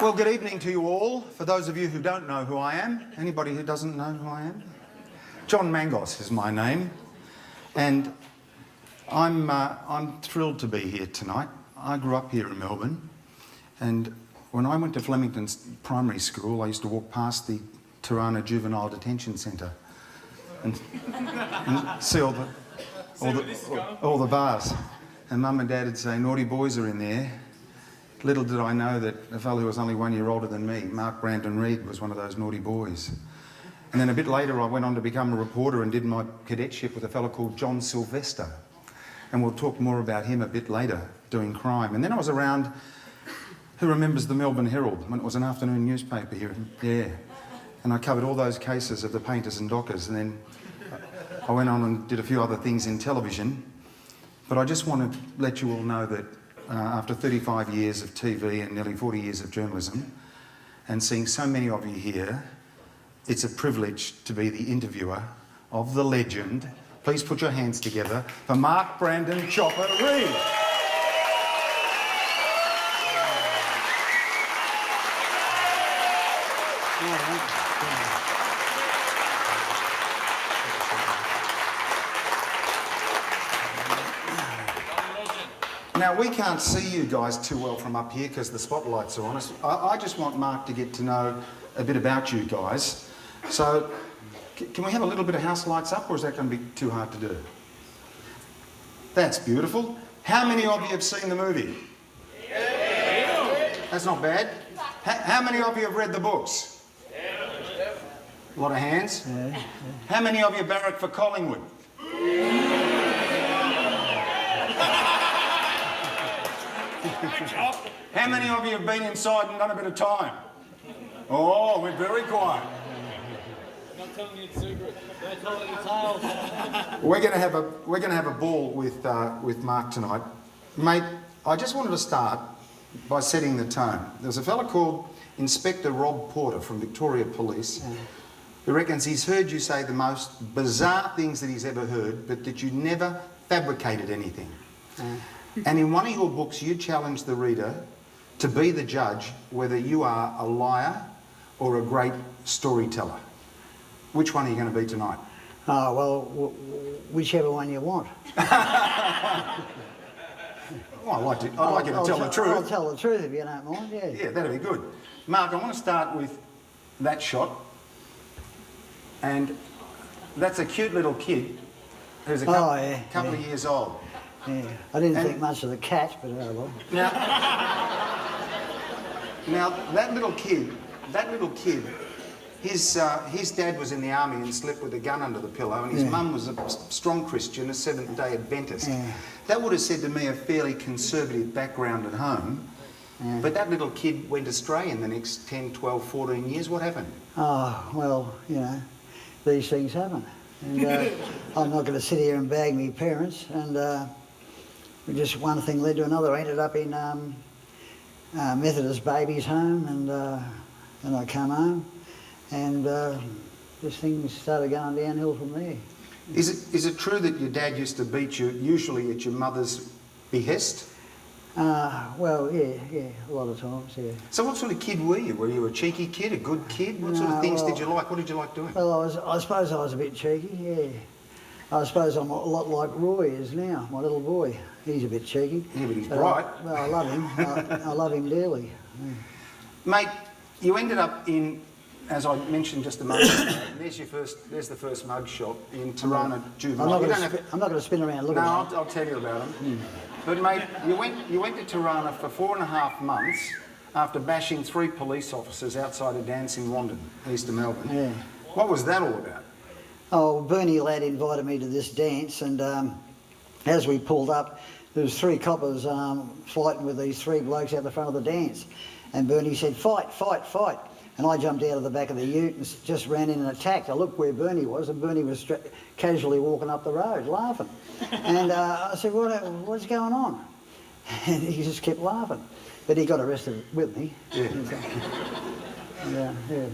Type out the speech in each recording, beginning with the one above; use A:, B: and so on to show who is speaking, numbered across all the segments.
A: Well, good evening to you all. For those of you who don't know who I am, anybody who doesn't know who I am? John Mangos is my name, and I'm thrilled to be here tonight. I grew up here in Melbourne, and when I went to Flemington's primary school, I used to walk past the Tirana Juvenile Detention Centre and see all the bars. And Mum and Dad would say, naughty boys are in there. Little did I know that a fellow who was only 1 year older than me, Mark Brandon Reid, was one of those naughty boys. And then a bit later I went on to become a reporter and did my cadetship with a fellow called John Sylvester. And we'll talk more about him a bit later, doing crime. And then I was around, who remembers the Melbourne Herald, when it was an afternoon newspaper here? Yeah. And I covered all those cases of the painters and dockers, and then I went on and did a few other things in television. But I just want to let you all know that after 35 years of TV and nearly 40 years of journalism, and seeing so many of you here, it's a privilege to be the interviewer of the legend. Please put your hands together for Mark Brandon Chopper Reid. Now, we can't see you guys too well from up here because the spotlights are on us. I just want Mark to get to know a bit about you guys. So, can we have a little bit of house lights up, or is that going to be too hard to do? That's beautiful. How many of you have seen the movie? Yeah. That's not bad. How many of you have read the books? Yeah. A lot of hands. Yeah. How many of you barrack for Collingwood? How many of you have been inside and done a bit of time? Oh, we're very quiet.
B: Not telling you the secret. Don't tell your tales.
A: We're going to have a ball with Mark tonight, mate. I just wanted to start by setting the tone. There's a fella called Inspector Rob Porter from Victoria Police who reckons he's heard you say the most bizarre things that he's ever heard, but that you never fabricated anything. And in one of your books, you challenge the reader to be the judge whether you are a liar or a great storyteller. Which one are you going to be tonight?
C: Oh, well, whichever one you want.
A: Well, I'd like you to tell the truth.
C: I'll tell the truth if you don't mind, yeah.
A: Yeah, that'd be good. Mark, I want to start with that shot. And that's a cute little kid who's a couple of years old.
C: Yeah, I didn't think much of the cat, but oh well.
A: Now that little kid, his dad was in the army and slept with a gun under the pillow, and his mum was a strong Christian, a Seventh-day Adventist. Yeah. That would have said to me a fairly conservative background at home, but that little kid went astray in the next 10, 12, 14 years. What happened?
C: Oh, well, you know, these things happen. And I'm not going to sit here and bag me parents, and just one thing led to another. I ended up in Methodist babies' home, and I come home, and this thing started going downhill from there.
A: Is it true that your dad used to beat you, usually at your mother's behest?
C: Well, yeah, a lot of times, yeah.
A: So what sort of kid were you? Were you a cheeky kid, a good kid? What sort of things did you like? What did you like doing?
C: Well, I suppose I was a bit cheeky, yeah. I suppose I'm a lot like Roy is now, my little boy. He's a bit cheeky.
A: Yeah, but he's bright.
C: Well, I love him. I love him dearly. Yeah.
A: Mate, you ended up in, as I mentioned just a moment ago, there's the first mug shot in Tirana Juvenile.
C: I'm not going to spin around looking at it.
A: No, I'll tell you about him. But mate, you went to Tirana for 4.5 months after bashing 3 police officers outside a dance in Wandon, east of Melbourne. Yeah. What was that all about?
C: Oh, Bernie Ladd invited me to this dance, and as we pulled up, there was 3 coppers fighting with these 3 blokes out the front of the dance. And Bernie said, fight, fight, fight. And I jumped out of the back of the ute and just ran in and attacked. I looked where Bernie was, and Bernie was casually walking up the road, laughing. And I said, what's going on? And he just kept laughing. But he got arrested with me. Yeah. Yeah.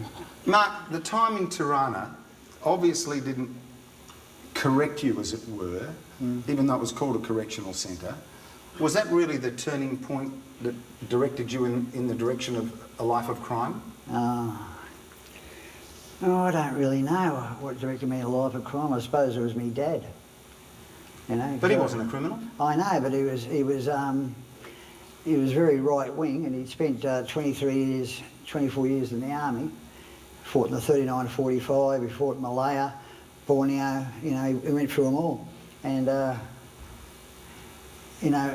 A: Mark, the time in Tirana obviously didn't correct you, as it were, even though it was called a correctional centre. Was that really the turning point that directed you in the direction of a life of crime?
C: Oh, I don't really know what directed me in a life of crime. I suppose it was me dad. You know,
A: But he wasn't a criminal.
C: I know, but he was very right wing, and he'd spent 24 years in the army. Fought in the 39-45. He fought in Malaya, Borneo. You know, he went through them all. And you know,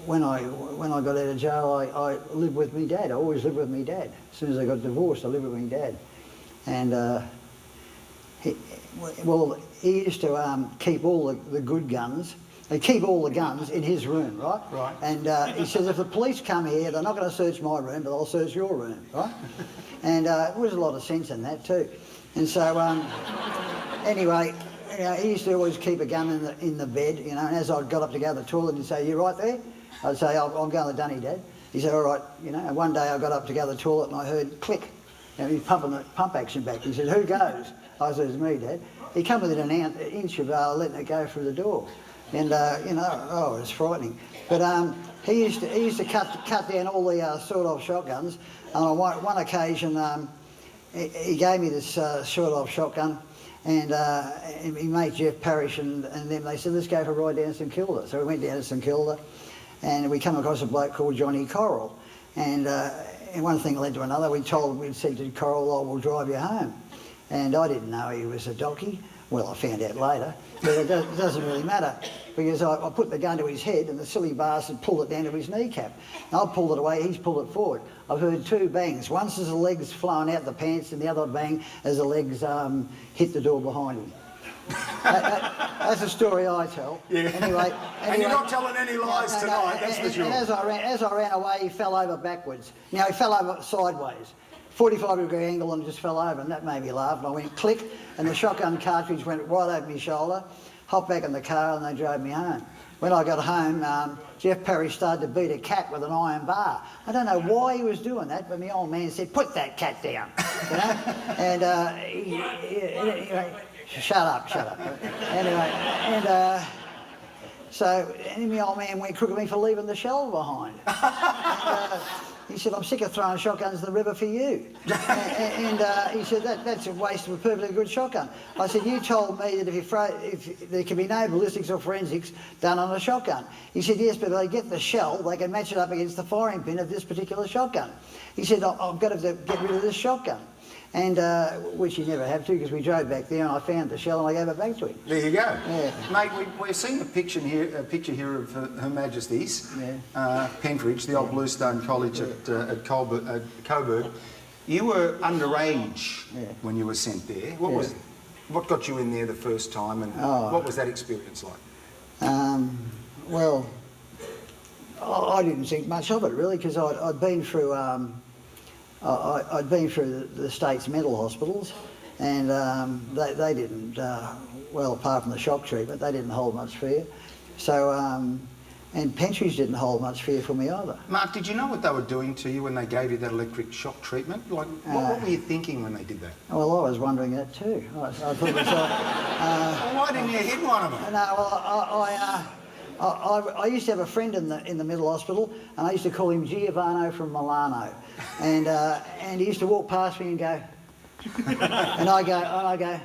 C: when I got out of jail, I lived with me dad. I always lived with me dad. As soon as I got divorced, I lived with me dad. And he used to keep all the good guns. He'd keep all the guns in his room, right?
A: Right.
C: And he says, if the police come here, they're not going to search my room, but they'll search your room, right? And there was a lot of sense in that too. And so, anyway, you know, he used to always keep a gun in the bed, you know, and as I got up to go to the toilet, he'd say, you right there? I'd say, I'm going to the dunny, Dad. He said, all right, you know, and one day I got up to go to the toilet and I heard click. You know, he's pumping the pump action back. He said, who goes? I said, it's me, Dad. He come within an inch of letting it go through the door. And, you know, oh, it was frightening. But he used to cut down all the sawed-off shotguns. And on one occasion, he gave me this sawed-off shotgun, and he made Jeff Parrish and them, they said, let's go for a ride down to St Kilda. So we went down to St Kilda, and we come across a bloke called Johnny Coral. And one thing led to another. We'd said to Coral, oh, we'll drive you home. And I didn't know he was a docky. Well, I found out later, but it doesn't really matter, because I put the gun to his head and the silly bastard pulled it down to his kneecap. And I pulled it away, he's pulled it forward. I've heard two bangs. Once as the legs flowing out the pants, and the other bang as the legs hit the door behind him. That's a story I tell.
A: Yeah.
C: Anyway,
A: and you're not telling any lies tonight, that's for sure.
C: And as I ran away, he fell over backwards. You know, he fell over sideways. 45-degree angle and just fell over, and that made me laugh. And I went click, and the shotgun cartridge went right over my shoulder. Hopped back in the car, and they drove me home. When I got home, Jeff Parrish started to beat a cat with an iron bar. I don't know why he was doing that, but my old man said, "Put that cat down," you know. And anyway, shut up. Anyway, and so my old man went crook at me for leaving the shell behind. And, he said, I'm sick of throwing shotguns in the river for you. and he said, that's a waste of a perfectly good shotgun. I said, you told me that if there can be no ballistics or forensics done on a shotgun. He said, yes, but if they get the shell, they can match it up against the firing pin of this particular shotgun. He said, I've got to get rid of this shotgun. And which you never have to, because we drove back there and I found the shell and I gave it back to him.
A: There you go.
C: Yeah.
A: Mate, we're seeing a picture here of Her Majesty's, Pentridge, the old Bluestone College at Coburg. You were underage when you were sent there. What got you in there the first time, and what was that experience like?
C: Well, I didn't think much of it really, because I'd been through the state's mental hospitals, and they didn't, well, apart from the shock treatment, they didn't hold much fear. So, and Pentridge didn't hold much fear for me either.
A: Mark, did you know what they were doing to you when they gave you that electric shock treatment? Like, what were you thinking when they did that?
C: Well, I was wondering that too. I thought it was
A: well, why didn't you hit one of them?
C: No, well, I used to have a friend in the mental hospital, and I used to call him Giovanni from Milano, and he used to walk past me and go, and I go,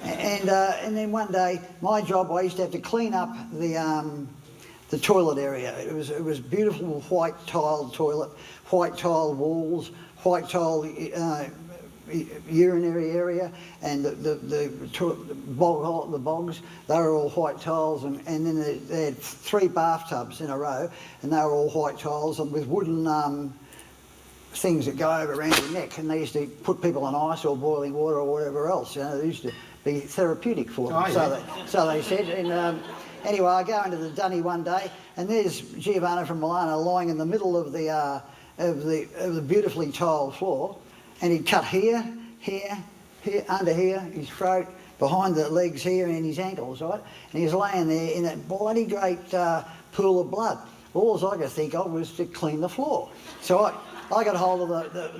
C: and then one day my job, I used to have to clean up the toilet area. It was beautiful white tiled toilet, white tiled walls, white tiled urinary area, and the bogs, they were all white tiles, and then they had 3 bathtubs in a row, and they were all white tiles and with wooden things that go over around your neck, and they used to put people on ice or boiling water or whatever else. You know, they used to be therapeutic for them. So they said. And anyway, I go into the dunny one day, and there's Giovanni from Milano lying in the middle of the beautifully tiled floor. And he'd cut here, under here, his throat, behind the legs here, and his ankles, right? And he was laying there in that bloody great pool of blood. All I could think of was to clean the floor. So I got hold of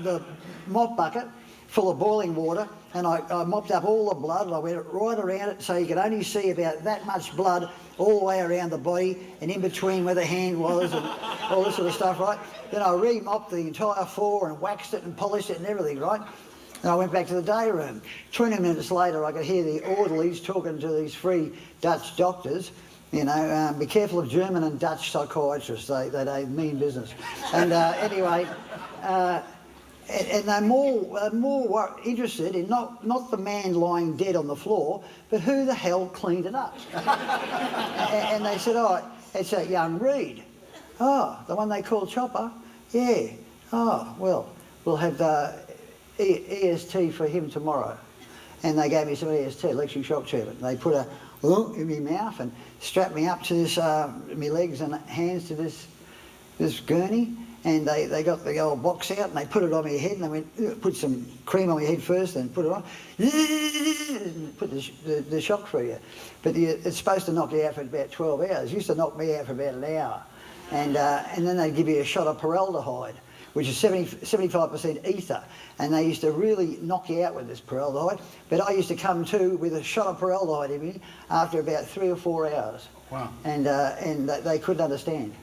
C: the mop bucket full of boiling water, and I mopped up all the blood, and I went right around it so you could only see about that much blood all the way around the body and in between where the hand was and all this sort of stuff, right? Then I re-mopped the entire floor and waxed it and polished it and everything, right? And I went back to the day room. 20 minutes later, I could hear the orderlies talking to these three Dutch doctors. You know, be careful of German and Dutch psychiatrists. They mean business. And anyway, and they're more interested in not the man lying dead on the floor, but who the hell cleaned it up. And they said, oh, it's that young Reed. Oh, the one they call Chopper? Yeah. Oh, well, we'll have EST for him tomorrow. And they gave me some EST, electric shock treatment. They put a in my mouth and strapped me up to this, my legs and hands to this gurney. And they got the old box out and they put it on my head and they went, put some cream on my head first and put it on, put the shock for you. But it's supposed to knock you out for about 12 hours. It used to knock me out for about an hour. And then they'd give you a shot of paraldehyde, which is 75% ether. And they used to really knock you out with this paraldehyde. But I used to come to with a shot of paraldehyde in me after about 3 or 4 hours.
A: Wow.
C: And they couldn't understand.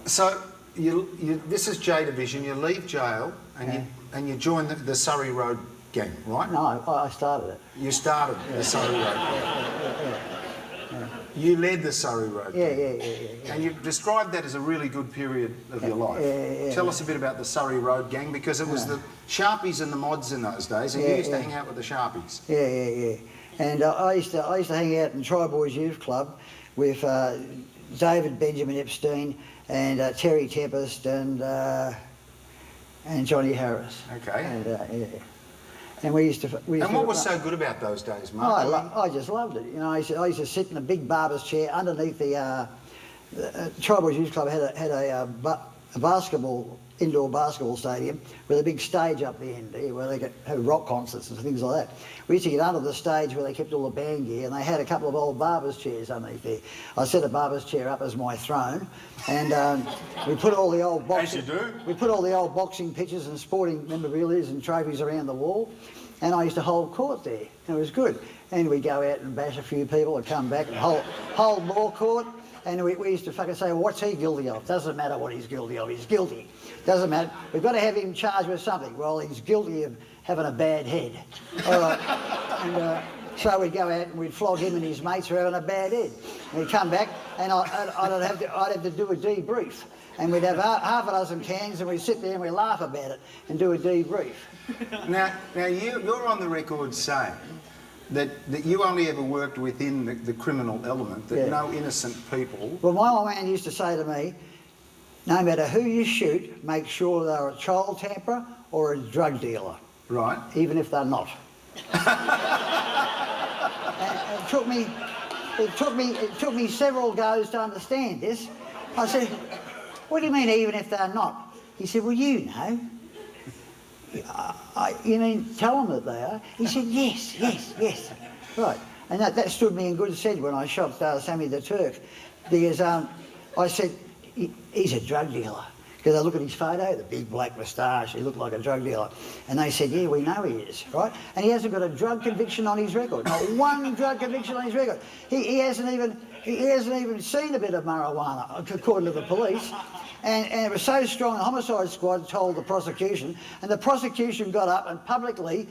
A: So this is J Division. You leave jail and you join the Surrey Road gang, right?
C: No, I started it.
A: You started the Surrey Road gang. You led the Surrey Road gang.
C: Yeah.
A: And you described that as a really good period of your life. Tell us a bit about the Surrey Road gang, because it was the Sharpies and the mods in those days, and you used to hang out with the Sharpies.
C: Yeah. And I used to hang out in Tri-Boys Youth Club with David Benjamin Epstein and Terry Tempest and Johnny Harris.
A: Okay.
C: And we used to.
A: And what was so good about those days, Mark?
C: I just loved it. You know, I used to sit in a big barber's chair underneath the Tri-Boys Youth Club had a indoor basketball stadium with a big stage up the end there where they could have rock concerts and things like that. We used to get under the stage where they kept all the band gear, and they had a couple of old barber's chairs underneath there. I set a barber's chair up as my throne, and we put all the old boxing. As you do. We put all the old boxing pictures and sporting memorabilia and trophies around the wall, and I used to hold court there, and it was good. And we'd go out and bash a few people and come back and hold more court. And we used to fucking say, well, what's he guilty of? Doesn't matter what he's guilty of, he's guilty. Doesn't matter. We've got to have him charged with something. Well, he's guilty of having a bad head. All right. And so we'd go out and we'd flog him and his mates for having a bad head. And we'd come back and I'd have to do a debrief. And we'd have half a dozen cans and we'd sit there and we'd laugh about it and do a debrief.
A: Now you're on the record saying that you only ever worked within the criminal element, that no innocent people...
C: Well, my old man used to say to me, no matter who you shoot, make sure they're a child tamperer or a drug dealer.
A: Right.
C: Even if they're not. And it took me several goes to understand this. I said, what do you mean even if they're not? He said, well, you know. You mean tell them that they are? He said, yes. Right. And that stood me in good stead when I shot Sammy the Turk, because I said, he's a drug dealer. Because I look at his photo, the big black moustache, he looked like a drug dealer. And they said, yeah, we know he is, right? And he hasn't got a drug conviction on his record. Not one drug conviction on his record. He hasn't even seen a bit of marijuana, according to the police. And it was so strong, the homicide squad told the prosecution, and the prosecution got up and publicly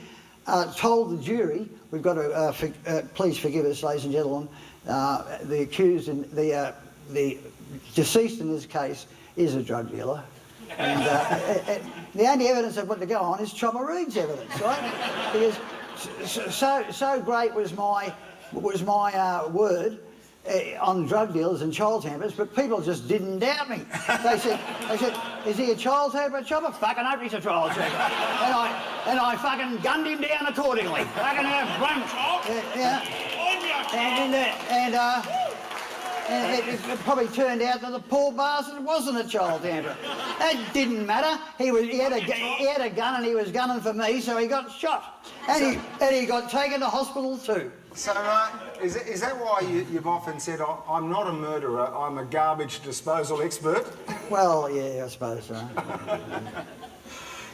C: told the jury, we've got to, please forgive us, ladies and gentlemen, the accused and the deceased in this case is a drug dealer. And the only evidence I've got to go on is Chopper Reed's evidence, right? Because so great was my word on drug dealers and child tamperers, but people just didn't doubt me. They said, is he a child tamperer, Chopper? Fucking hope he's a child tamperer. And I fucking gunned him down accordingly. Fucking and it probably turned out that the poor bastard wasn't a child tamperer. That didn't matter. He had a gun and he was gunning for me, so he got shot. And he got taken to hospital too.
A: So, is that why you've often said, I'm not a murderer, I'm a garbage disposal expert?
C: Well, yeah, I suppose so.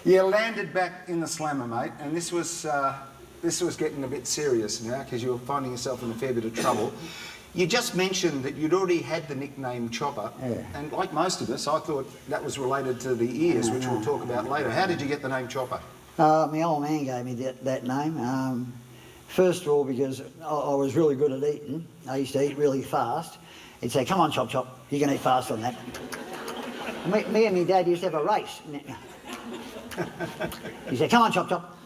A: You landed back in the slammer, mate, and this was this was getting a bit serious now because you were finding yourself in a fair bit of trouble. You just mentioned that you'd already had the nickname Chopper, and like most of us, I thought that was related to the ears, which we'll talk about later. How did you get the name Chopper?
C: My old man gave me that name. First of all, because I was really good at eating. I used to eat really fast. He'd say, "Come on, Chop Chop, you can eat faster than that." Me and my dad used to have a race. He'd say, "Come on, Chop Chop."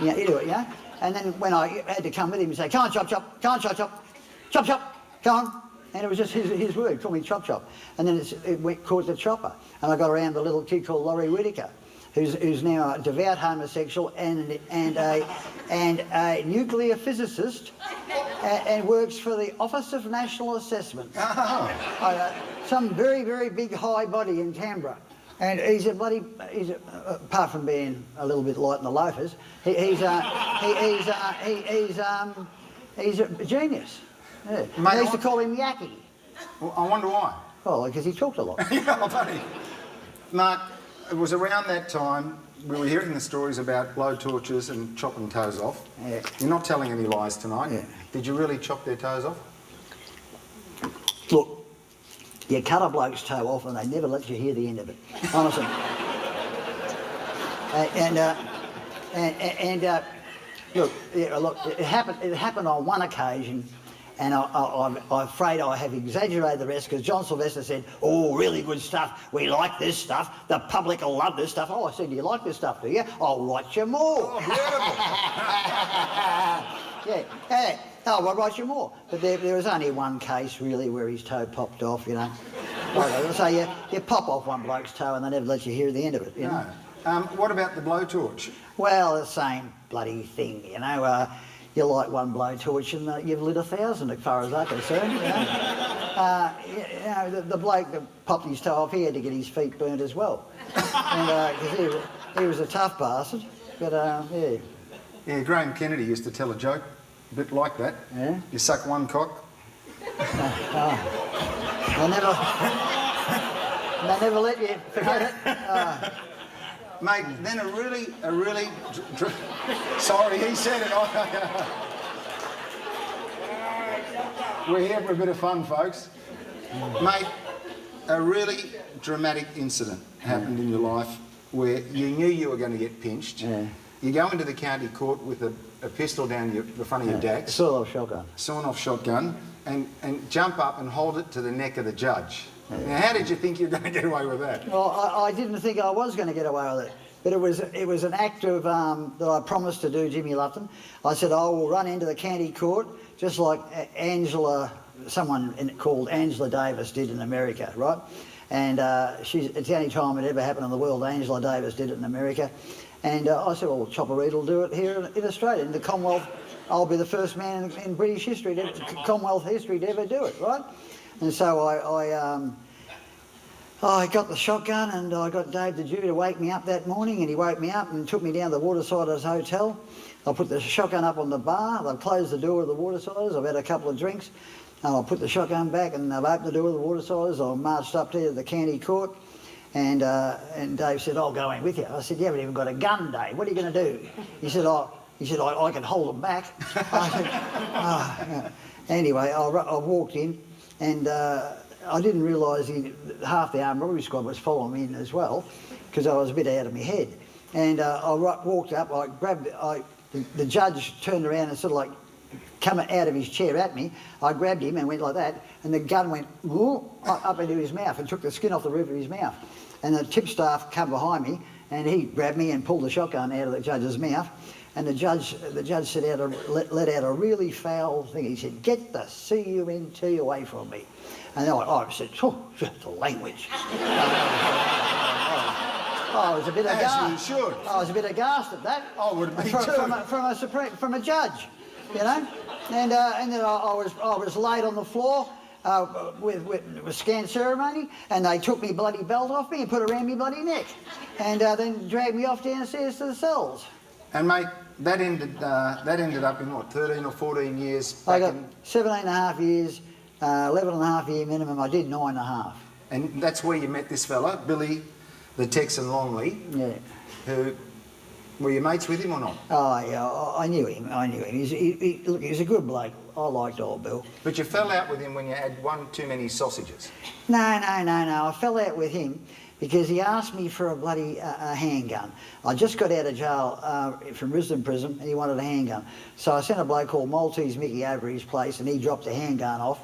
C: Yeah, you do it, yeah? And then when I had to come with him, he'd say, "Come on, Chop Chop, come on, Chop Chop. Chop Chop, come on." And it was just his word, called me Chop Chop. And then it went called the Chopper. And I got around the little kid called Laurie Whitaker, who's now a devout homosexual and a nuclear physicist and works for the Office of National Assessment. Some very, very big high body in Canberra. And he's apart from being a little bit light in the loafers, he's a genius. Yeah.
A: Mate,
C: They used to call him Yaki.
A: Well, I wonder why.
C: Oh, because he talked a lot.
A: Yeah, funny. Mark, it was around that time we were hearing the stories about blow torches and chopping toes off.
C: Yeah.
A: You're not telling any lies tonight.
C: Yeah.
A: Did you really chop their toes off?
C: Look, you cut a bloke's toe off and they never let you hear the end of it. Honestly. Look, it happened on one occasion, and I'm afraid I have exaggerated the rest because John Sylvester said, "Oh, really good stuff. We like this stuff. The public will love this stuff." Oh, I said, "Do you like this stuff, do you? I'll write you more."
A: Oh, beautiful.
C: Yeah. Oh, I'll write you more. But there was only one case, really, where his toe popped off, you know. So you pop off one bloke's toe and they never let you hear the end of it, you know.
A: No. What about the blowtorch?
C: Well, the same bloody thing, you know. You light one blowtorch and you've lit 1,000 as far as I'm concerned, you know. The bloke that popped his toe off, he had to get his feet burnt as well. Because he was a tough bastard, but yeah.
A: Yeah, Graham Kennedy used to tell a joke, a bit like that.
C: Yeah?
A: You suck one cock.
C: They never let you forget it.
A: Mate, then a really sorry, he said it. We're here for a bit of fun, folks. Mate, a really dramatic incident happened in your life where you knew you were going to get pinched.
C: Yeah.
A: You go into the county court with a pistol down the front of your dax. Sawn-off shotgun, and jump up and hold it to the neck of the judge. Yeah. Now, how did you think you were going to get away with that?
C: Well, I didn't think I was going to get away with it, but it was an act of that I promised to do, Jimmy Lupton. I said I will run into the county court just like someone called Angela Davis did in America, right? And it's the only time it ever happened in the world. Angela Davis did it in America. And I said, well, Chopper Reed will do it here in Australia. In the Commonwealth, I'll be the first man in British history, Commonwealth history, to ever do it, right? And so I got the shotgun and I got Dave the Jew to wake me up that morning, and he woke me up and took me down the Watersiders Hotel. I put the shotgun up on the bar. They've closed the door of the Watersiders. I've had a couple of drinks. And I put the shotgun back and they've opened the door of the Watersiders. I marched up to the county court. And Dave said, "I'll go in with you." I said, "You haven't even got a gun, Dave. What are you going to do?" He said, I can hold them back. I said, yeah. Anyway, I walked in, and I didn't realise half the armed robbery squad was following me in as well, because I was a bit out of my head. And I walked up, I grabbed, the judge turned around and sort of like come out of his chair at me. I grabbed him and went like that, and the gun went up into his mouth and took the skin off the roof of his mouth. And the tipstaff come behind me, and he grabbed me and pulled the shotgun out of the judge's mouth. And the judge let out a really foul thing. He said, "Get the CUNT away from me." And I said, "Oh, the language." I was a bit aghast.
A: As you should.
C: I was a bit aghast at that.
A: I would be too.
C: From a judge, you know. And then I was laid on the floor with scant ceremony, and they took me bloody belt off me and put it around me bloody neck, and then dragged me off downstairs to the cells.
A: And mate, that ended up in what, 13 or 14 years?
C: I got 17 and a half years, 11 and a half year minimum. I did 9 and a half.
A: And that's where you met this fella, Billy the Texan Longley,
C: yeah,
A: who Were you mates with him or not?
C: Oh, yeah, I knew him. Look, he was a good bloke. I liked old Bill.
A: But you fell out with him when you had one too many sausages.
C: No. I fell out with him because he asked me for a bloody handgun. I just got out of jail from Risdon Prison and he wanted a handgun. So I sent a bloke called Maltese Mickey over his place and he dropped a handgun off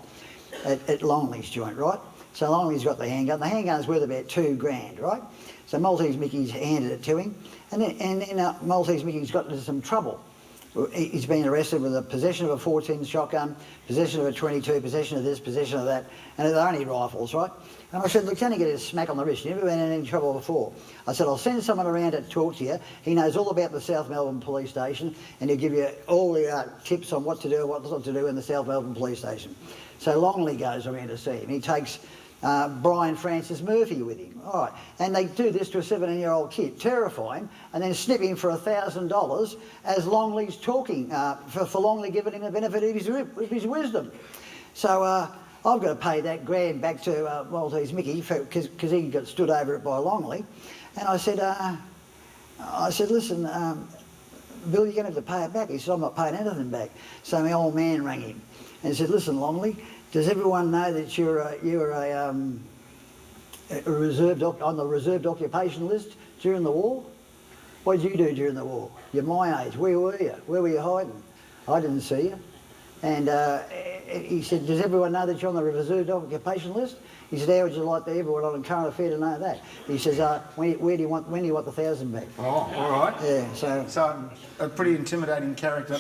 C: at Longley's joint, right? So Longley's got the handgun. The handgun's worth about $2,000, right? So Maltese Mickey's handed it to him. And then Maltese Mickey's got into some trouble. He's been arrested with a possession of a 14 shotgun, possession of a 22, possession of this, possession of that, and they're only rifles, right? And I said, look, can you get a smack on the wrist? You've never been in any trouble before. I said, I'll send someone around to talk to you. He knows all about the South Melbourne Police Station, and he'll give you all the tips on what to do and what not to do in the South Melbourne Police Station. So Longley goes around to see him. He takes Brian Francis Murphy with him. All right. And they do this to a 17-year-old kid, terrify him, and then snip him for $1,000 as Longley's talking, for Longley giving him the benefit of his wisdom. So I've got to pay that grand back to Maltese Mickey because he got stood over it by Longley. And I said, listen, Bill, you're going to have to pay it back. He said, I'm not paying anything back. So my old man rang him and said, listen, Longley, does everyone know that you're a reserved on the reserved occupation list during the war? What did you do during the war? You're my age. Where were you? Where were you hiding? I didn't see you. And he said, does everyone know that you're on the reserved occupation list? He said, how would you like everyone on current affair to know that? He says, when do you want the 1,000 back?
A: Oh, all right.
C: Yeah,
A: So a pretty intimidating character.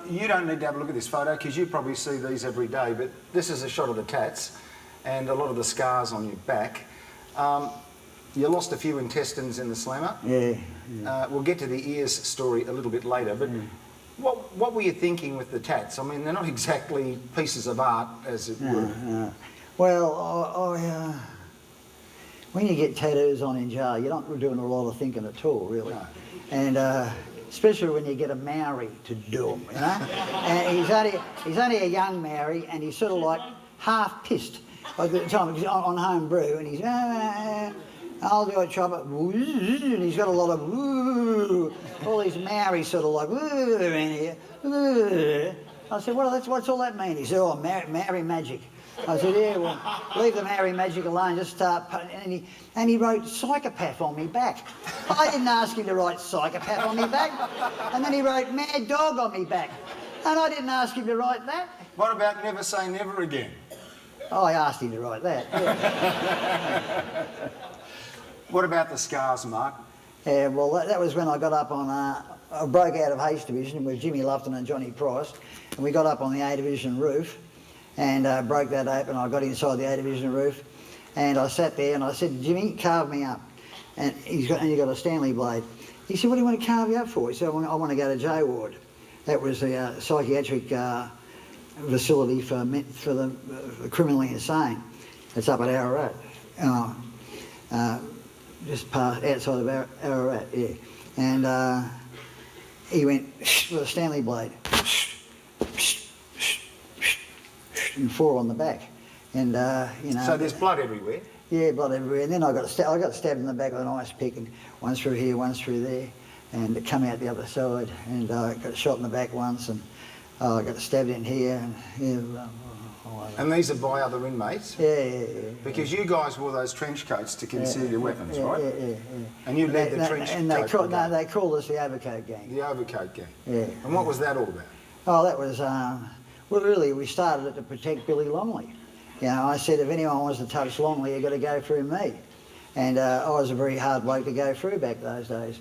A: You don't need to have a look at this photo because you probably see these every day, but this is a shot of the tats and a lot of the scars on your back. You lost a few intestines in the slammer.
C: Yeah.
A: We'll get to the ears story a little bit later, but what were you thinking with the tats? I mean, they're not exactly pieces of art, as it were.
C: No. Well, when you get tattoos on in jail, you're not doing a lot of thinking at all, really.
A: No.
C: And especially when you get a Maori to do them, you know. And he's only a young Maori, and he's sort of like half pissed by the time he's on home brew, and he's I'll do a chop it, and he's got a lot of all these Maori sort of like in here. I said, well, what's all that mean? He said, oh, Maori magic. I said, yeah, well, leave the Maori magic alone, just start, and he wrote psychopath on me back. I didn't ask him to write psychopath on me back, and then he wrote mad dog on me back, and I didn't ask him to write that.
A: What about never say never again?
C: Oh, I asked him to write that, yeah.
A: What about the scars, Mark?
C: Yeah, well, that was when I got up on, I broke out of Haste Division with Jimmy Lufton and Johnny Price, and we got up on the A Division roof, and broke that open. I got inside the A Division roof, and I sat there and I said, Jimmy, carve me up. And he got a Stanley blade. He said, what do you want to carve you up for? He said, I want to go to J Ward. That was the psychiatric facility for the criminally insane. It's up at Ararat, just past outside of Ararat, yeah. And he went with a Stanley blade. And 4 on the back, and you know.
A: So there's blood everywhere.
C: Yeah, blood everywhere. And then I got stabbed in the back with an ice pick, and one through here, one through there, and it come out the other side. And I got shot in the back once, and I got stabbed in here, and yeah.
A: And these are by other inmates.
C: Yeah.
A: Because you guys wore those trench coats to conceal your weapons, right?
C: Yeah.
A: And you led the trench coat.
C: And they called us the Overcoat Gang.
A: The Overcoat Gang.
C: Yeah.
A: And what was that all about?
C: Oh, that was. Well, really, we started it to protect Billy Longley. You know, I said, if anyone wants to touch Longley, you've got to go through me. And I was a very hard bloke to go through back those days.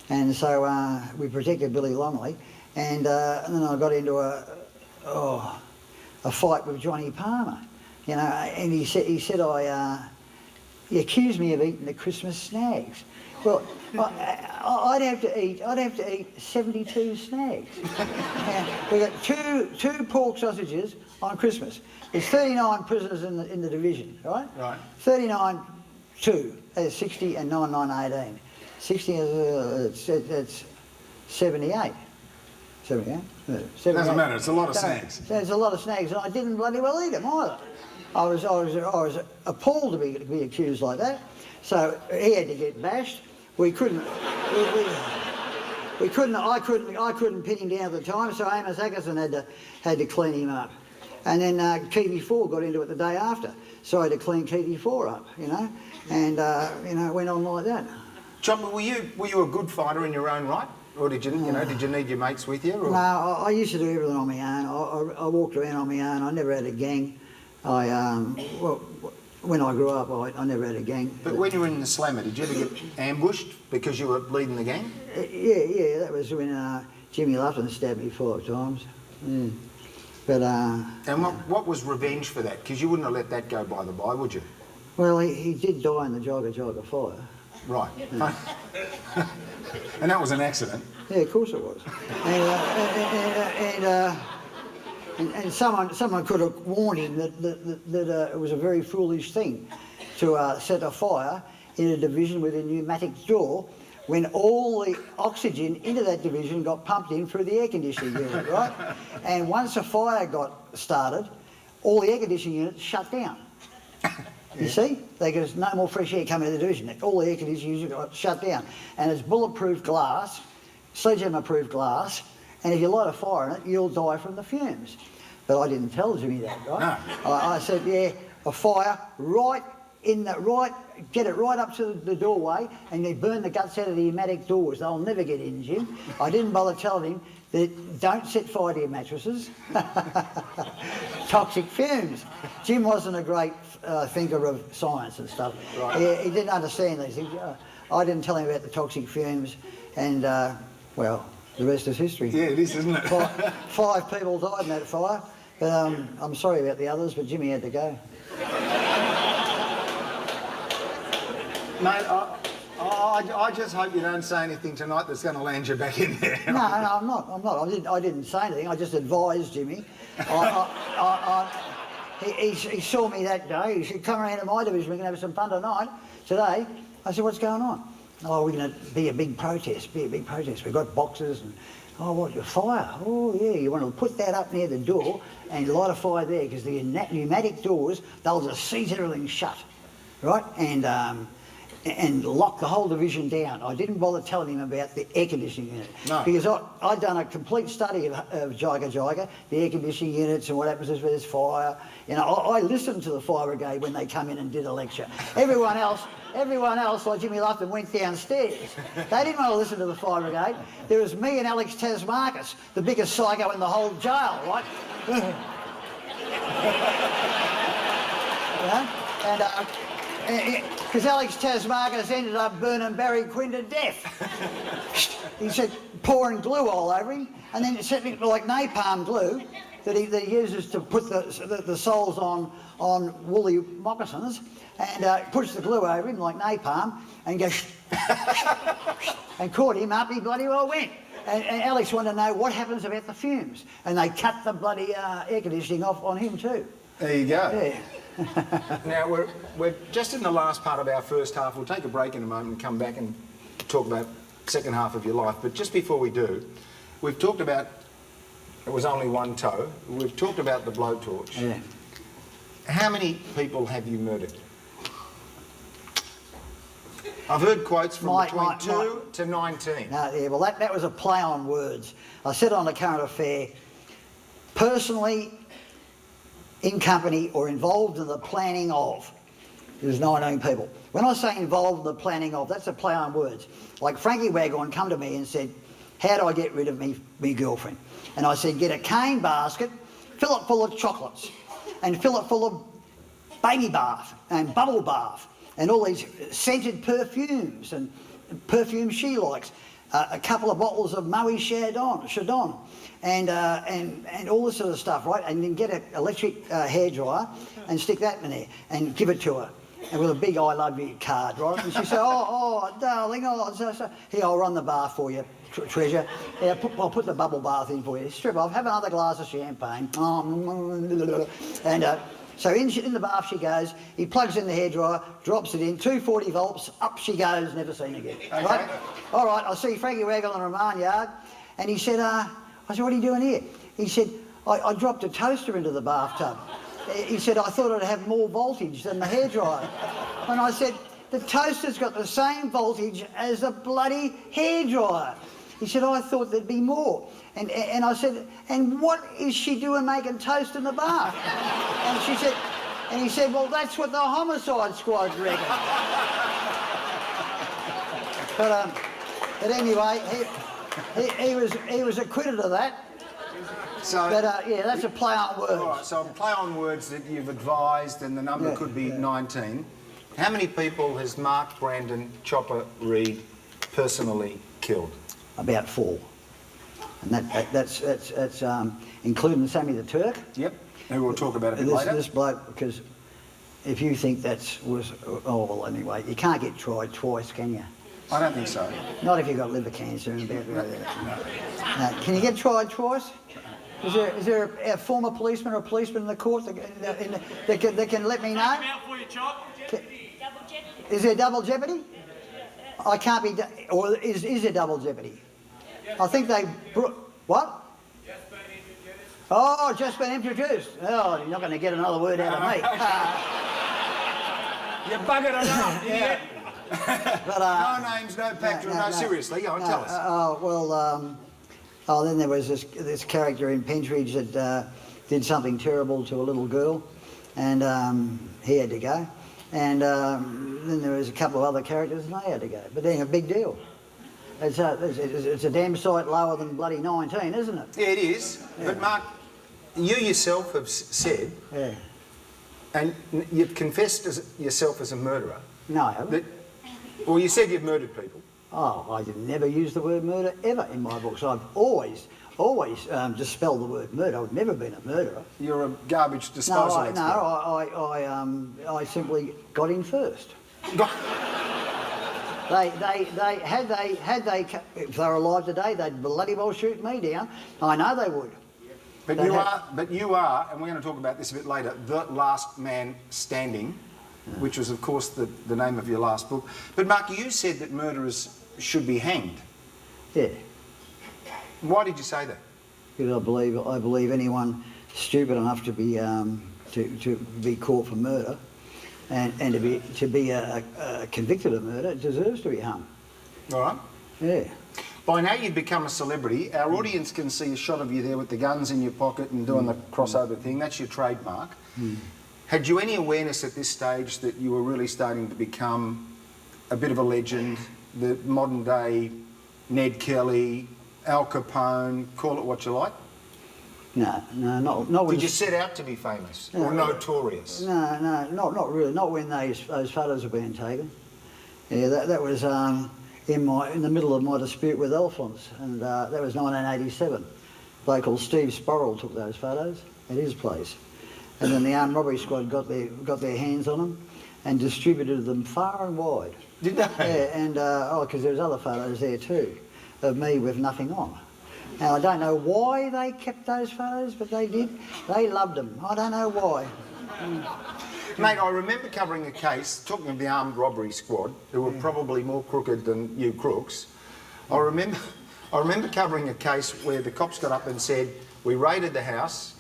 C: And so we protected Billy Longley. And then I got into a fight with Johnny Palmer. You know, and he said, he accused me of eating the Christmas snags. Well, I'd have to eat 72 snags. We got two pork sausages on Christmas. There's 39 prisoners in the division, right?
A: Right.
C: 39, 2. That's 60 and 9, 9, 18. 60 is that's 78. 78? 78.
A: Doesn't matter. It's a lot of snags.
C: There's a lot of snags, and I didn't bloody well eat them either. I was appalled to be accused like that. So he had to get bashed. We couldn't. I couldn't pin him down at the time, so Amos Atkinson had to clean him up. And then TV4 got into it the day after, so I had to clean TV4 up, you know, and it went on like that.
A: Chopper, were you a good fighter in your own right, or did you need your mates with you? Or?
C: No, I used to do everything on my own. I walked around on my own. I never had a gang. When I grew up, I never had a gang.
A: But when you were in the Slammer, did you ever get ambushed because you were leading the gang?
C: Yeah, that was when Jimmy Lupton stabbed me 5 times. Yeah. But
A: and what was revenge for that? Because you wouldn't have let that go by the by, would you?
C: Well, he did die in the Jogga fire.
A: Right. Yeah. And that was an accident.
C: Yeah, of course it was. And someone could have warned him that it was a very foolish thing to set a fire in a division with a pneumatic door when all the oxygen into that division got pumped in through the air conditioning unit, right? And once a fire got started, all the air conditioning units shut down. You see? There's no more fresh air coming into the division. All the air conditioning units got shut down. And it's bulletproof glass, sledgehammer-proof glass, and if you light a fire in it, you'll die from the fumes. But I didn't tell Jimmy that, right? No. I said, yeah, a fire get it right up to the doorway, and they burn the guts out of the pneumatic doors. They'll never get in, Jim. I didn't bother telling him that don't set fire to your mattresses. Toxic fumes. Jim wasn't a great thinker of science and stuff. Right. He didn't understand these things. I didn't tell him about the toxic fumes, and, well, the rest is history.
A: Yeah, it is, isn't it?
C: 5 people died in that fire. But I'm sorry about the others, but Jimmy had to go.
A: Mate, I just hope you don't say anything tonight that's going to land you back in there.
C: No, I'm not. I didn't say anything. I just advised Jimmy. He saw me that day. He said, come around to my division, we can have some fun today. I said, what's going on? Oh, we're going to be a big protest. We've got boxes and, oh, what, your fire? Oh, yeah, you want to put that up near the door and light a fire there because the pneumatic doors, they'll just seize everything shut, right? And lock the whole division down. I didn't bother telling him about the air conditioning unit. No. Because I'd done a complete study of Jaiga, the air conditioning units and what happens if there's fire. You know, I listened to the fire brigade when they come in and did a lecture. Everyone else, like Jimmy Lupton, went downstairs. They didn't want to listen to the fire brigade. There was me and Alex Tasmarkas, the biggest psycho in the whole jail, right? Because Alex Tasmarkas ended up burning Barry Quinn to death. He said pouring glue all over him, and then it said like napalm glue that he uses to put the soles on woolly moccasins, and puts the glue over him like napalm, and goes and caught him up. He bloody well went. And Alex wanted to know what happens about the fumes, and they cut the bloody air conditioning off on him too.
A: There you go.
C: Yeah.
A: Now, we're just in the last part of our first half. We'll take a break in a moment and come back and talk about the second half of your life. But just before we do, we've talked about, it was only one toe. We've talked about the blowtorch.
C: Yeah.
A: How many people have you murdered? I've heard quotes from between 2 to 19.
C: No, yeah, well, that was a play on words. I said on the Current Affair, personally, in company or involved in the planning of, there's 19 people. When I say involved in the planning of, that's a play on words. Like Frankie Waghorn come to me and said, how do I get rid of me girlfriend? And I said, get a cane basket, fill it full of chocolates, and fill it full of baby bath and bubble bath and all these scented perfumes and perfumes she likes, a couple of bottles of Moët Chandon, and all this sort of stuff, right? And then get an electric hairdryer and stick that in there and give it to her, and with a big I love you card, right? And she said, oh, darling, here, I'll run the bath for you, treasure. Yeah, I'll put the bubble bath in for you. Strip off, have another glass of champagne. And so in the bath she goes, he plugs in the hairdryer, drops it in, 240 volts, up she goes, never seen again. Okay. Right? All right, I see Frankie Waghorn in the remand yard, and he said, I said, what are you doing here? He said, I dropped a toaster into the bathtub. He said, I thought it'd have more voltage than the hairdryer. And I said, the toaster's got the same voltage as the bloody hairdryer. He said, I thought there'd be more. And I said, and what is she doing making toast in the bar? And she said, and he said, well, that's what the homicide squad reckon. But anyway, he was acquitted of that.
A: So,
C: But yeah, that's a play on words.
A: all right, so a play on words that you've advised, and the number could be 19. How many people has Mark Brandon Chopper Reid personally killed?
C: About 4. And that's including Sammy the Turk.
A: Yep, who we'll talk about a bit later.
C: This bloke, because if you think well, anyway, you can't get tried twice, can you?
A: I don't think so.
C: Not if you've got liver cancer and about no. Can you get tried twice? Is there a former policeman or a policeman in the court that can let me know? Is there double jeopardy? I can't be. Or is there double jeopardy? I think they. What? Oh, just been introduced. Oh, you're not going to get another word out of me.
B: You buggered enough, idiot.
C: But,
A: no names, no packs. No, seriously, go on, tell us.
C: Then there was this character in Pentridge that did something terrible to a little girl, and he had to go. And then there was a couple of other characters, and they had to go. But then a big deal. It's a damn sight lower than bloody 19, isn't it?
A: Yeah, it is. Yeah. But Mark, you yourself have said, and you've confessed yourself as a murderer.
C: No, I haven't.
A: Well, you said you've murdered people.
C: Oh, I never used the word murder ever in my books. I've always dispelled the word murder. I've never been a murderer.
A: You're a garbage disposal expert.
C: I simply got in first. If they were alive today, they'd bloody well shoot me down. I know they would.
A: But you are, and we're going to talk about this a bit later, the last man standing, which was, of course, the name of your last book. But Mark, you said that murderers should be hanged.
C: Yeah.
A: Why did you say that?
C: Because I believe anyone stupid enough to be caught for murder, and to be convicted of murder, deserves to be hung.
A: All right.
C: Yeah.
A: By now you've become a celebrity. Our audience can see a shot of you there with the guns in your pocket and doing the crossover thing. That's your trademark. Had you any awareness at this stage that you were really starting to become a bit of a legend, the modern day Ned Kelly, Al Capone, call it what you like?
C: No, not when...
A: Did you set out to be famous or notorious?
C: No, not really. Not when those photos were being taken. Yeah, that was in the middle of my dispute with Alphonse, and that was 1987. A bloke called Steve Sporrell took those photos at his place, and then the armed robbery squad got their hands on them and distributed them far and wide.
A: Did they?
C: Yeah, and because there's other photos there too, of me with nothing on. Now, I don't know why they kept those photos, but they did. They loved them. I don't know why.
A: Mate, I remember covering a case, talking of the armed robbery squad, who were probably more crooked than you crooks. I remember covering a case where the cops got up and said, we raided the house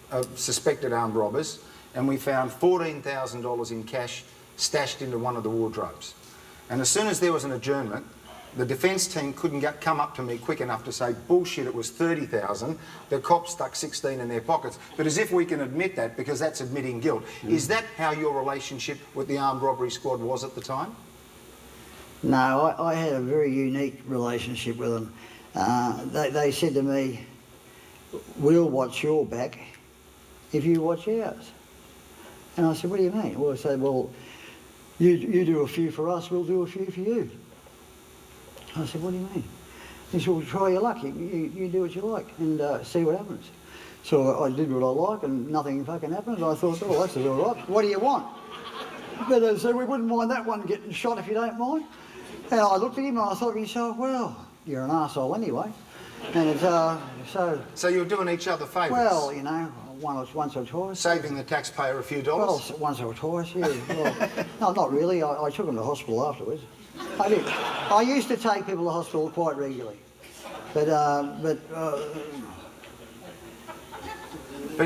A: of suspected armed robbers, and we found $14,000 in cash stashed into one of the wardrobes. And as soon as there was an adjournment, the defence team couldn't come up to me quick enough to say, bullshit, it was 30,000. The cops stuck 16 in their pockets. But as if we can admit that, because that's admitting guilt. Is that how your relationship with the armed robbery squad was at the time?
C: No, I had a very unique relationship with them. They said to me, we'll watch your back if you watch ours. And I said, what do you mean? Well, I said, well, you do a few for us, we'll do a few for you. I said, what do you mean? He said, well, try your luck. You do what you like and see what happens. So I did what I like and nothing fucking happened. I thought, oh, that's all right. What do you want? But they said, we wouldn't mind that one getting shot if you don't mind. And I looked at him and I thought to myself, well, you're an arsehole anyway. And it's, so...
A: So you were doing each other favours?
C: Well, you know, once or twice.
A: Saving the taxpayer a few dollars?
C: Well, once or twice, yeah. Well, no, not really. I took them to hospital afterwards. I did. I used to take people to hospital quite regularly, but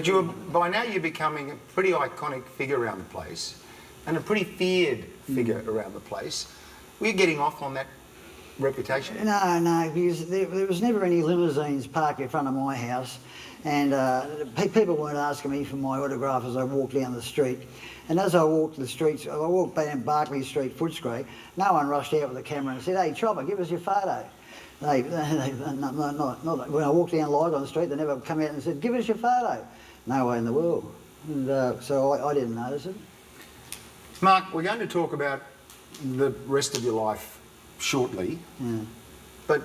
A: you were, by now you're becoming a pretty iconic figure around the place, and a pretty feared figure around the place. Were you getting off on that reputation?
C: No, because there was never any limousines parked in front of my house, and people weren't asking me for my autograph as I walked down the street. And as I walked the streets, I walked down Barclay Street, Footscray, no one rushed out with a camera and said, "Hey, Chopper, give us your photo." When I walked down Lygon Street, they never come out and said, "Give us your photo." No way in the world. And so I didn't notice it.
A: Mark, we're going to talk about the rest of your life shortly, but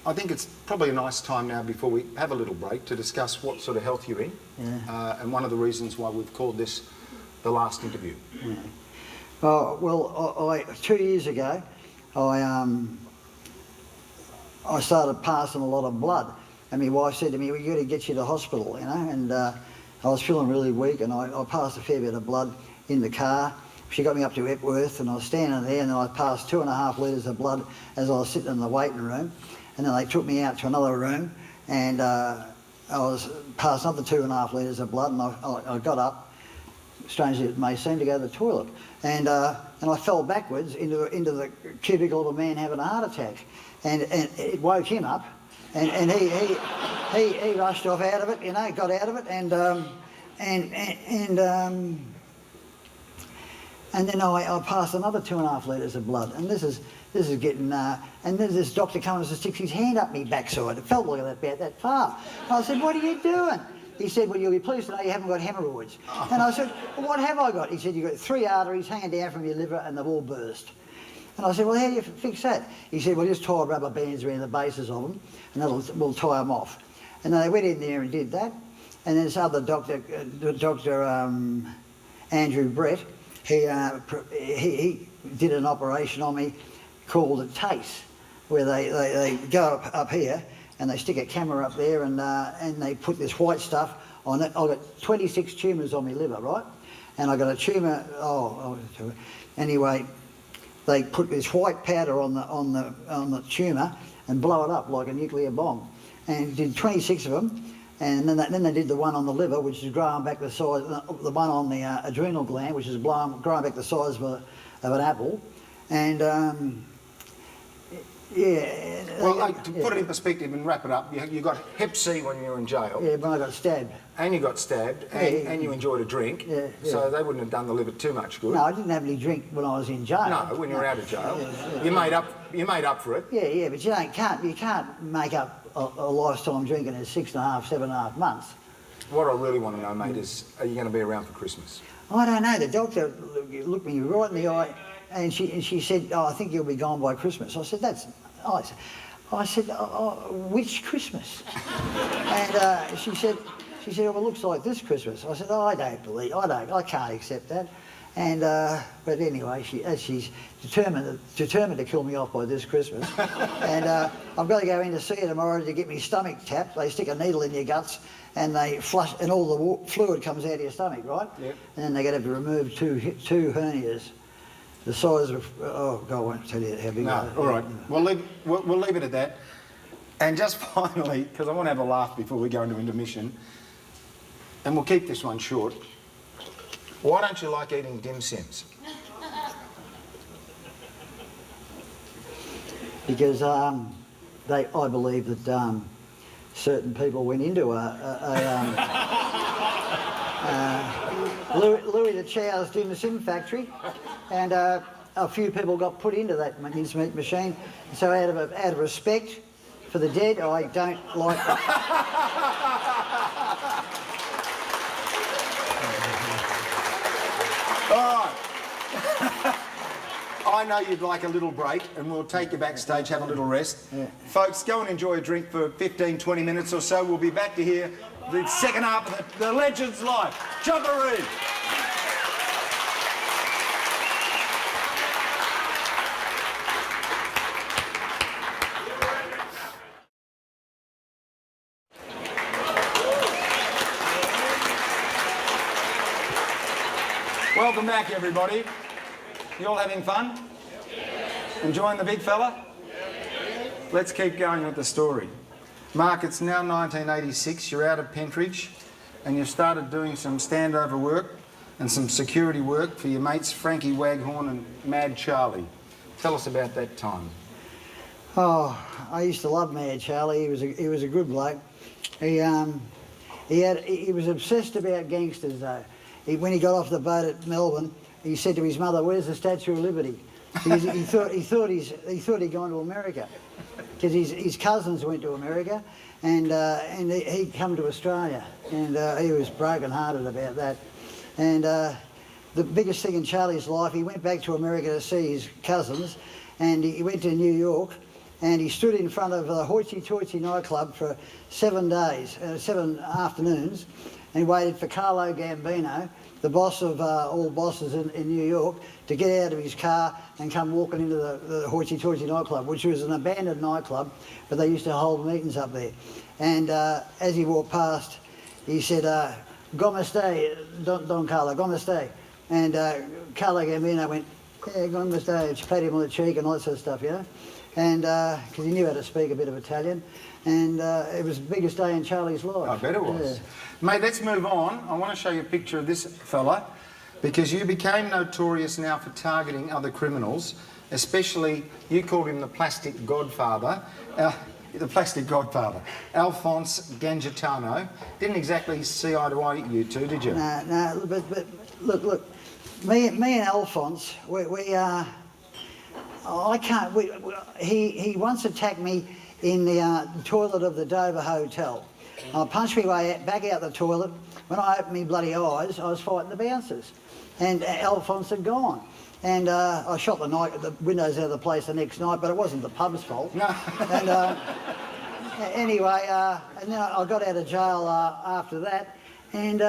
A: I think it's probably a nice time now before we have a little break to discuss what sort of health you're in, and one of the reasons why we've called this the last interview.
C: Oh, well, 2 years ago, I started passing a lot of blood, and my wife said to me, "We got to get you to hospital," you know, and I was feeling really weak, and I passed a fair bit of blood in the car. She got me up to Epworth, and I was standing there, and I passed 2.5 litres of blood as I was sitting in the waiting room, and then they took me out to another room, and I was passed another 2.5 litres of blood, and I got up, strangely it may seem, to go to the toilet, and I fell backwards into the cubicle of a man having a heart attack, and it woke him up, and he rushed off out of it, you know, got out of it, and then I passed another 2.5 litres of blood, and this is getting, and then this doctor comes and sticks his hand up me backside. It felt like about that far. I said, "What are you doing?" He said, "Well, you'll be pleased to know you haven't got hemorrhoids." And I said, "Well, what have I got?" He said, "You've got 3 arteries hanging down from your liver and they've all burst." And I said, "Well, how do you fix that?" He said, "Well, just tie rubber bands around the bases of them and we'll tie them off." And then they went in there and did that. And then this other doctor, Dr. Andrew Brett, he did an operation on me called a TACE, where they go up here and they stick a camera up there and they put this white stuff on it. I got 26 tumours on my liver, right? And I got a tumour. Anyway, they put this white powder on the tumour and blow it up like a nuclear bomb, and did 26 of them. And then they did the one on the liver, which is growing back the size. The one on the adrenal gland, which is growing back the size of an apple, and. Yeah.
A: Well, to put it in perspective and wrap it up, you got Hep C when you were in jail.
C: Yeah, when I got stabbed.
A: And you got stabbed, and you enjoyed a drink.
C: Yeah.
A: So they wouldn't have done the liver too much good.
C: No, I didn't have any drink when I was in jail.
A: No, when you were out of jail, you made up for it.
C: Yeah, but you can't make up a lifetime drinking in 6.5, 7.5 months.
A: What I really want to know, mate, is are you going to be around for Christmas?
C: I don't know. The doctor looked me right in the eye, and she said, "Oh, I think you'll be gone by Christmas." I said, I said, "Which Christmas?" And she said, "Oh, it looks like this Christmas." I said, I can't accept that. And but anyway, she's determined to kill me off by this Christmas. And I've got to go in to see her tomorrow to get my stomach tapped. They stick a needle in your guts and they flush, and all the fluid comes out of your stomach, right?
A: Yep.
C: And then they're going to have to remove two hernias. The size of, oh God, I won't tell you how big.
A: No, all right. We'll leave it at that. And just finally, because I want to have a laugh before we go into intermission, and we'll keep this one short. Why don't you like eating dim sims?
C: Because I believe that certain people went into Louis the Chow's dim sim factory, and a few people got put into that mincemeat machine. So out of respect for the dead, I don't like it.
A: All right. I know you'd like a little break, and we'll take you backstage, have a little rest.
C: Yeah.
A: Folks, go and enjoy a drink for 15, 20 minutes or so. We'll be back to hear the second half of the Legend's Life. Parisi. Welcome back, everybody. You all having fun? Enjoying the big fella? Let's keep going with the story. Mark, it's now 1986. You're out of Pentridge, and you've started doing some standover work and some security work for your mates Frankie Waghorn and Mad Charlie. Tell us about that time.
C: Oh, I used to love Mad Charlie. He was a good bloke. He was obsessed about gangsters though. When he got off the boat at Melbourne, he said to his mother, "Where's the Statue of Liberty?" He thought he'd gone to America, because his cousins went to America, and he'd come to Australia, and he was broken-hearted about that. And the biggest thing in Charlie's life, he went back to America to see his cousins, and he went to New York, and he stood in front of the Hoity Toity nightclub for 7 days, 7 afternoons, and he waited for Carlo Gambino, the boss of all bosses in New York, to get out of his car and come walking into the Hoity Toity nightclub, which was an abandoned nightclub, but they used to hold meetings up there. And as he walked past, he said, "Come stay, Don Carlo, come stay." And Carlo Gambino went, "Yeah, come stay," and patted him on the cheek and all that sort of stuff, you know. And because he knew how to speak a bit of Italian, and it was the biggest day in Charlie's life.
A: I bet it was.
C: Yeah.
A: Mate, let's move on. I want to show you a picture of this fella, because you became notorious now for targeting other criminals, especially, you called him the plastic godfather. The plastic godfather. Alphonse Gangitano. Didn't exactly see eye to eye you two, did you?
C: No, but look, me and Alphonse, he once attacked me in the toilet of the Dover Hotel. I punched my way back out the toilet. When I opened my bloody eyes, I was fighting the bouncers, and Alphonse had gone. And I shot the windows out of the place the next night, but it wasn't the pub's fault.
A: No.
C: And anyway, and then I got out of jail after that, and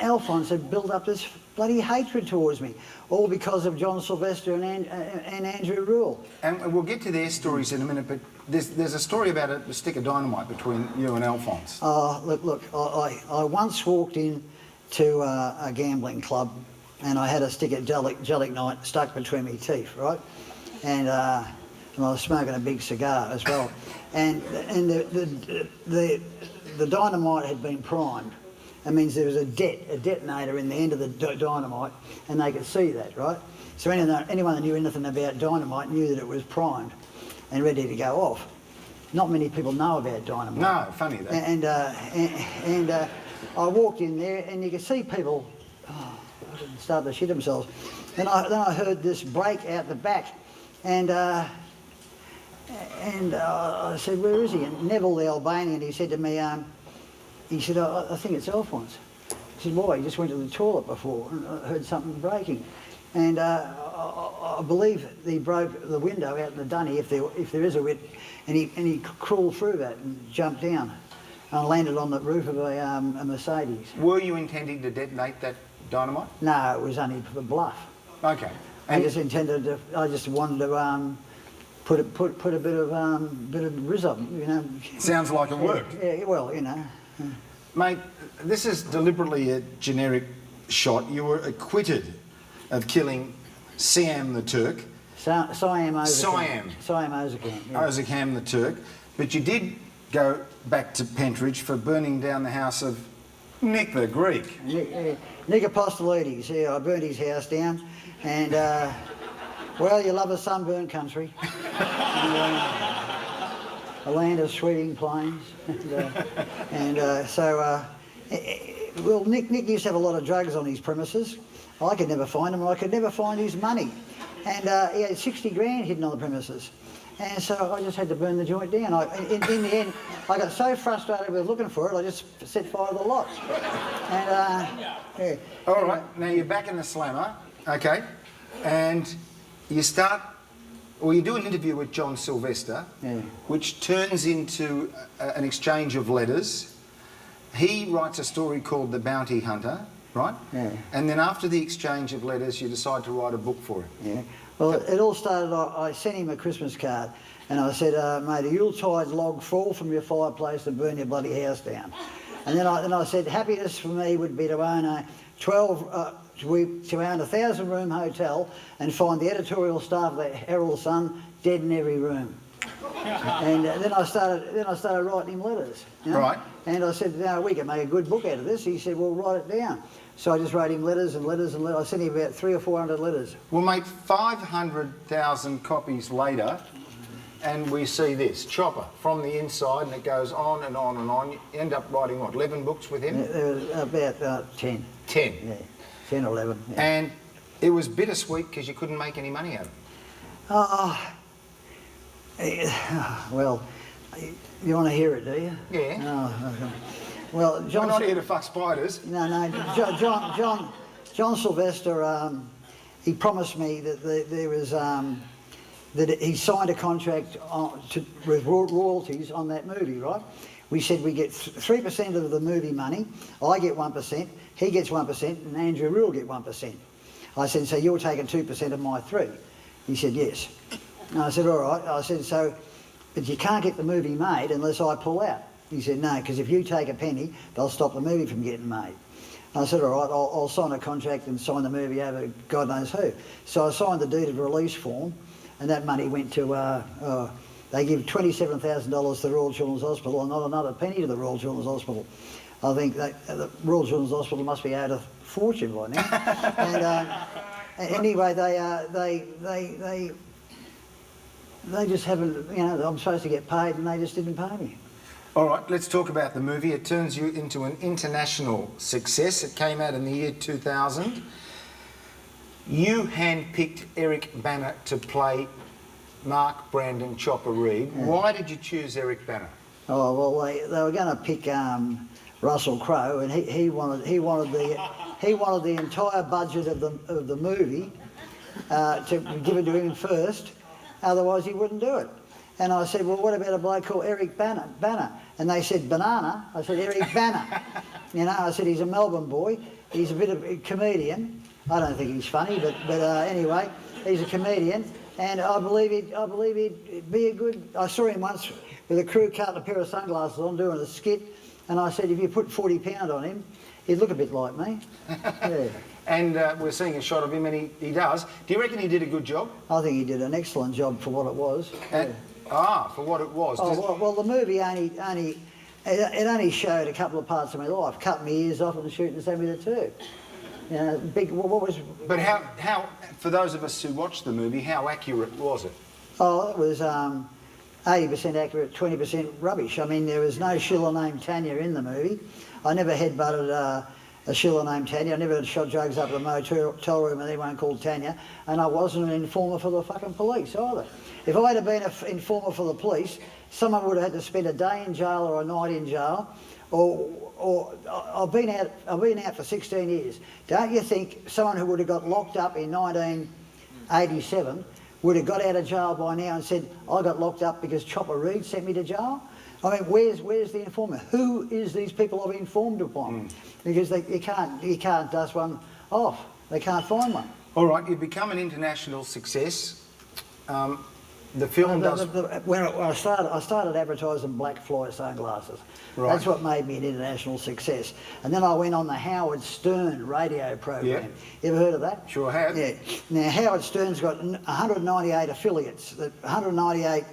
C: Alphonse had built up this bloody hatred towards me, all because of John Sylvester and Andrew Rule.
A: And we'll get to their stories in a minute, but there's a story about a stick of dynamite between you and Alphonse.
C: Oh, look, I once walked in to a gambling club, and I had a stick of gelignite stuck between my teeth, right? And I was smoking a big cigar as well. And the dynamite had been primed. That means there was a detonator in the end of the dynamite, and they could see that, right? So anyone that knew anything about dynamite knew that it was primed and ready to go off. Not many people know about dynamite.
A: No, funny that.
C: And I walked in there, and you could see people start to shit themselves. Then I heard this break out the back, and I said, "Where is he?" And Neville, the Albanian, he said to me, he said, I think it's Alphonse. I said, "Why?" He just went to the toilet before and I heard something breaking. And I believe he broke the window out in the dunny, if there is a wit, and he crawled through that and jumped down and landed on the roof of a Mercedes.
A: Were you intending to detonate that dynamite?
C: No, it was only for bluff.
A: Okay.
C: I just wanted to put a bit of rizz on, you know.
A: Sounds like it worked.
C: Yeah, well, you know.
A: Mate, this is deliberately a generic shot. You were acquitted of killing Siam the Turk.
C: Siam Ozakam.
A: Siam.
C: Siam Ozakam. Yeah.
A: Ozakam the Turk. But you did go back to Pentridge for burning down the house of Nick the Greek.
C: Nick Apostolides, yeah, I burnt his house down, and well, you love a sunburned country. A land of sweating plains, well, Nick used to have a lot of drugs on his premises. I could never find them, and I could never find his money. And he had 60 grand hidden on the premises. And so I just had to burn the joint down. In the end, I got so frustrated with looking for it, I just set fire to the lot. And, yeah.
A: All right, now you're back in the slammer, okay, and you start, or you do an interview with John Sylvester,
C: Yeah.
A: which turns into an exchange of letters. He writes a story called The Bounty Hunter, right?
C: Yeah.
A: And then after the exchange of letters, you decide to write a book for him.
C: Yeah. Well, it all started, I sent him a Christmas card, and I said, "Mate, a Yuletide log fall from your fireplace and burn your bloody house down." And then I said, "Happiness for me would be to own a 1,000-room hotel and find the editorial staff of the Herald Sun dead in every room." And then I started writing him letters. You know?
A: Right.
C: And I said, "No, we can make a good book out of this." He said, "Well, write it down." So I just wrote him letters and letters and letters. I sent him about 300 or 400 letters.
A: Well, mate, 500,000 copies later, and we see this chopper from the inside, and it goes on and on and on. You end up writing what, 11 books with him?
C: There was about 10.
A: 10.
C: Yeah, 10 or 11. Yeah.
A: And it was bittersweet because you couldn't make any money out of it.
C: Well, you want to hear it, do you?
A: Yeah.
C: Oh, okay. Well,
A: We're
C: John.
A: not here to fuck spiders.
C: No. John Sylvester. He promised me that there was that he signed a contract with royalties on that movie, right? We said we get 3% of the movie money. I get 1%. He gets 1%, and Andrew will get 1%. I said, so you're taking 2% of my 3? He said, yes. And I said, all right. I said, so, but you can't get the movie made unless I pull out. He said, no, because if you take a penny, they'll stop the movie from getting made. I said, all right, I'll sign a contract and sign the movie over God knows who. So I signed the deed of release form, and that money went to, they give $27,000 to the Royal Children's Hospital and not another penny to the Royal Children's Hospital. I think the Royal Children's Hospital must be out of fortune by now. And anyway, they just haven't, you know, I'm supposed to get paid and they just didn't pay me.
A: All right, let's talk about the movie. It turns you into an international success. It came out in the year 2000. You handpicked Eric Bana to play Mark Brandon Chopper Reed. Yeah. Why did you choose Eric Bana?
C: Oh well, they were going to pick Russell Crowe, and he wanted the entire budget of the movie to be given to him first. Otherwise, he wouldn't do it. And I said, well, what about a bloke called Eric Bana? And they said, banana. I said, Eric Bana. You know, I said, he's a Melbourne boy. He's a bit of a comedian. I don't think he's funny, but anyway, he's a comedian. And I believe he'd be a good... I saw him once with a crew cut and a pair of sunglasses on doing a skit. And I said, if you put 40 pound on him, he'd look a bit like me. Yeah.
A: And we're seeing a shot of him, and he does. Do you reckon he did a good job?
C: I think he did an excellent job for what it was.
A: For what it was.
C: Oh, well, the movie only showed a couple of parts of my life. Cut my ears off and shoot and send me the two. You know, what was...
A: But how, for those of us who watched the movie, how accurate was it?
C: Oh, it was 80% accurate, 20% rubbish. I mean, there was no shiller named Tanya in the movie. I never headbutted a shiller named Tanya. I never shot drugs up at a motel room with anyone called Tanya. And I wasn't an informer for the fucking police either. If I had been an informer for the police, someone would have had to spend a day in jail or a night in jail. Or I've been out for 16 years. Don't you think someone who would have got locked up in 1987 would have got out of jail by now and said, I got locked up because Chopper Reed sent me to jail? I mean, where's the informant? Who is these people I've informed upon? Because you can't dust one off. They can't find one.
A: All right, you've become an international success. The film does...
C: When I started advertising black fly sunglasses. Right. That's what made me an international success. And then I went on the Howard Stern radio program.
A: Yeah.
C: You ever heard of that?
A: Sure have.
C: Yeah. Now, Howard Stern's got 198 affiliates, 198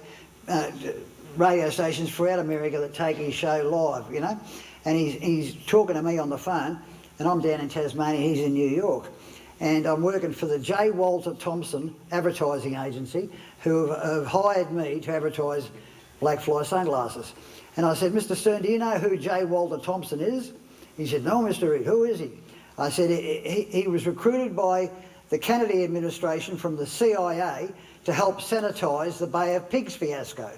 C: radio stations throughout America that take his show live, you know. And he's talking to me on the phone, and I'm down in Tasmania, he's in New York. And I'm working for the J. Walter Thompson advertising agency, who have hired me to advertise black fly sunglasses. And I said, Mr. Stern, do you know who J. Walter Thompson is? He said, no, Mr. Reed, who is he? I said, he was recruited by the Kennedy administration from the CIA to help sanitise the Bay of Pigs fiasco.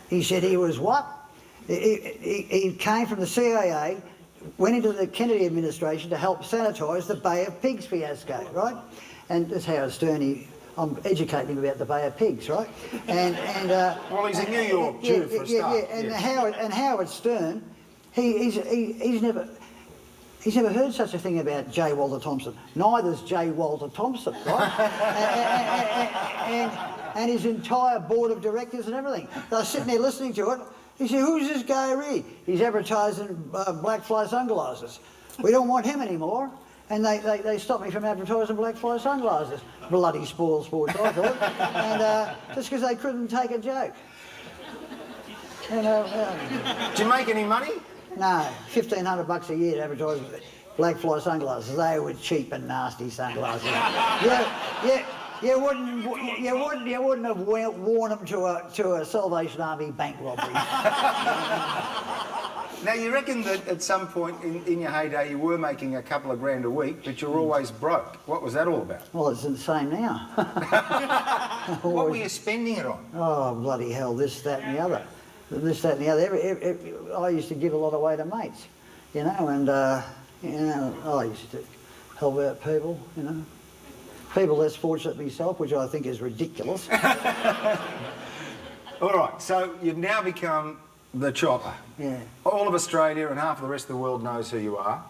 C: He said he was what? He came from the CIA, went into the Kennedy administration to help sanitise the Bay of Pigs fiasco, right? And that's Howard Stern, I'm educating him about the Bay of Pigs, right?
A: Well, he's in New York, too, for a start.
C: Yeah. And Howard Stern, he's never heard such a thing about J. Walter Thompson. Neither's J. Walter Thompson, right? and his entire board of directors and everything. They're sitting there listening to it. He said, who's this guy Reed? He's advertising black fly sunglasses. We don't want him anymore. And they stopped me from advertising black fly sunglasses. Bloody spoil sports, I thought. And just because they couldn't take a joke. You know,
A: Do you make any money?
C: No, $1,500 a year to advertise black fly sunglasses. They were cheap and nasty sunglasses. You wouldn't have worn them to a Salvation Army bank robbery.
A: Now, you reckon that at some point in your heyday you were making a couple of grand a week, but you're always broke. What was that all about?
C: Well, it's the same now.
A: What were you spending it on?
C: Oh, bloody hell, this, that and the other. This, that and the other. I used to give a lot away to mates, you know, and, I used to help out people, you know. People less fortunate than myself, which I think is ridiculous.
A: All right, so you've now become the chopper.
C: Yeah.
A: All of Australia and half of the rest of the world knows who you are.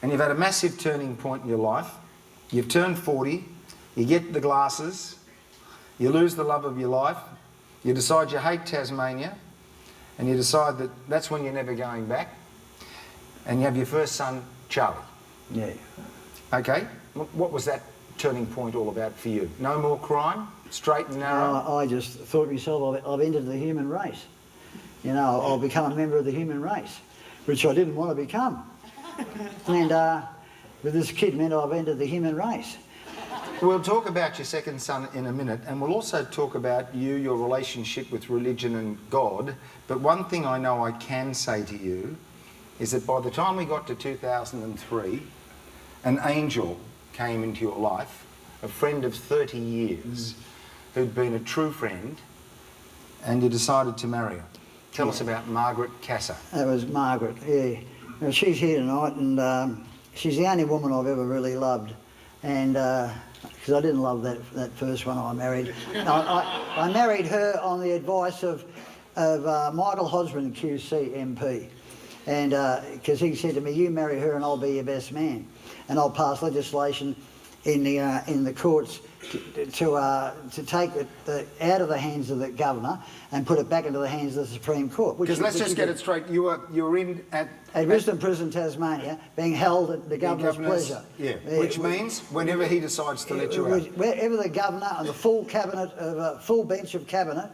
A: And you've had a massive turning point in your life. You've turned 40, you get the glasses, you lose the love of your life, you decide you hate Tasmania, and you decide that that's when you're never going back, and you have your first son, Charlie.
C: Yeah.
A: Okay, what was that turning point all about for you? No more crime? Straight and narrow?
C: I just thought to myself, I've entered the human race. You know, I'll become a member of the human race, which I didn't want to become. And with this kid meant I've entered the human race.
A: We'll talk about your second son in a minute, and we'll also talk about you, your relationship with religion and God. But one thing I know I can say to you is that by the time we got to 2003, an angel came into your life, a friend of 30 years, who'd been a true friend, and you decided to marry her. Tell us about Margaret Casser.
C: That was Margaret, yeah. Now, she's here tonight, and she's the only woman I've ever really loved. And because I didn't love that first one I married. I married her on the advice of Michael Hosbin, QC MP. And because he said to me, you marry her and I'll be your best man. And I'll pass legislation in the courts to take it out of the hands of the governor and put it back into the hands of the Supreme Court.
A: Because let's just get it straight. You were in at
C: Risdon Prison, Tasmania, being held at the governor's pleasure.
A: Yeah, which means whenever he decides to let you out.
C: Wherever the governor and the full cabinet, full bench of cabinet,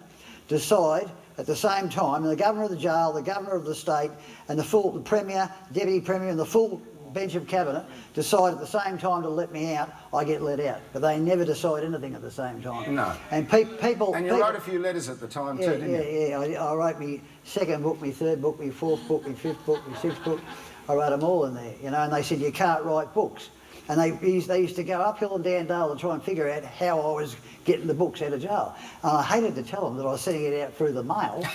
C: decide at the same time, and the governor of the jail, the governor of the state, and the premier, deputy premier, and the full bench of cabinet decide at the same time to let me out, I get let out. But they never decide anything at the same time.
A: No.
C: And people...
A: And you wrote a few letters at the time too, didn't you?
C: Yeah. I wrote me second book, me third book, me fourth book, me fifth book, me sixth book. I wrote them all in there, you know, and they said, you can't write books. And they used to go uphill and down dale to try and figure out how I was getting the books out of jail. And I hated to tell them that I was sending it out through the mail.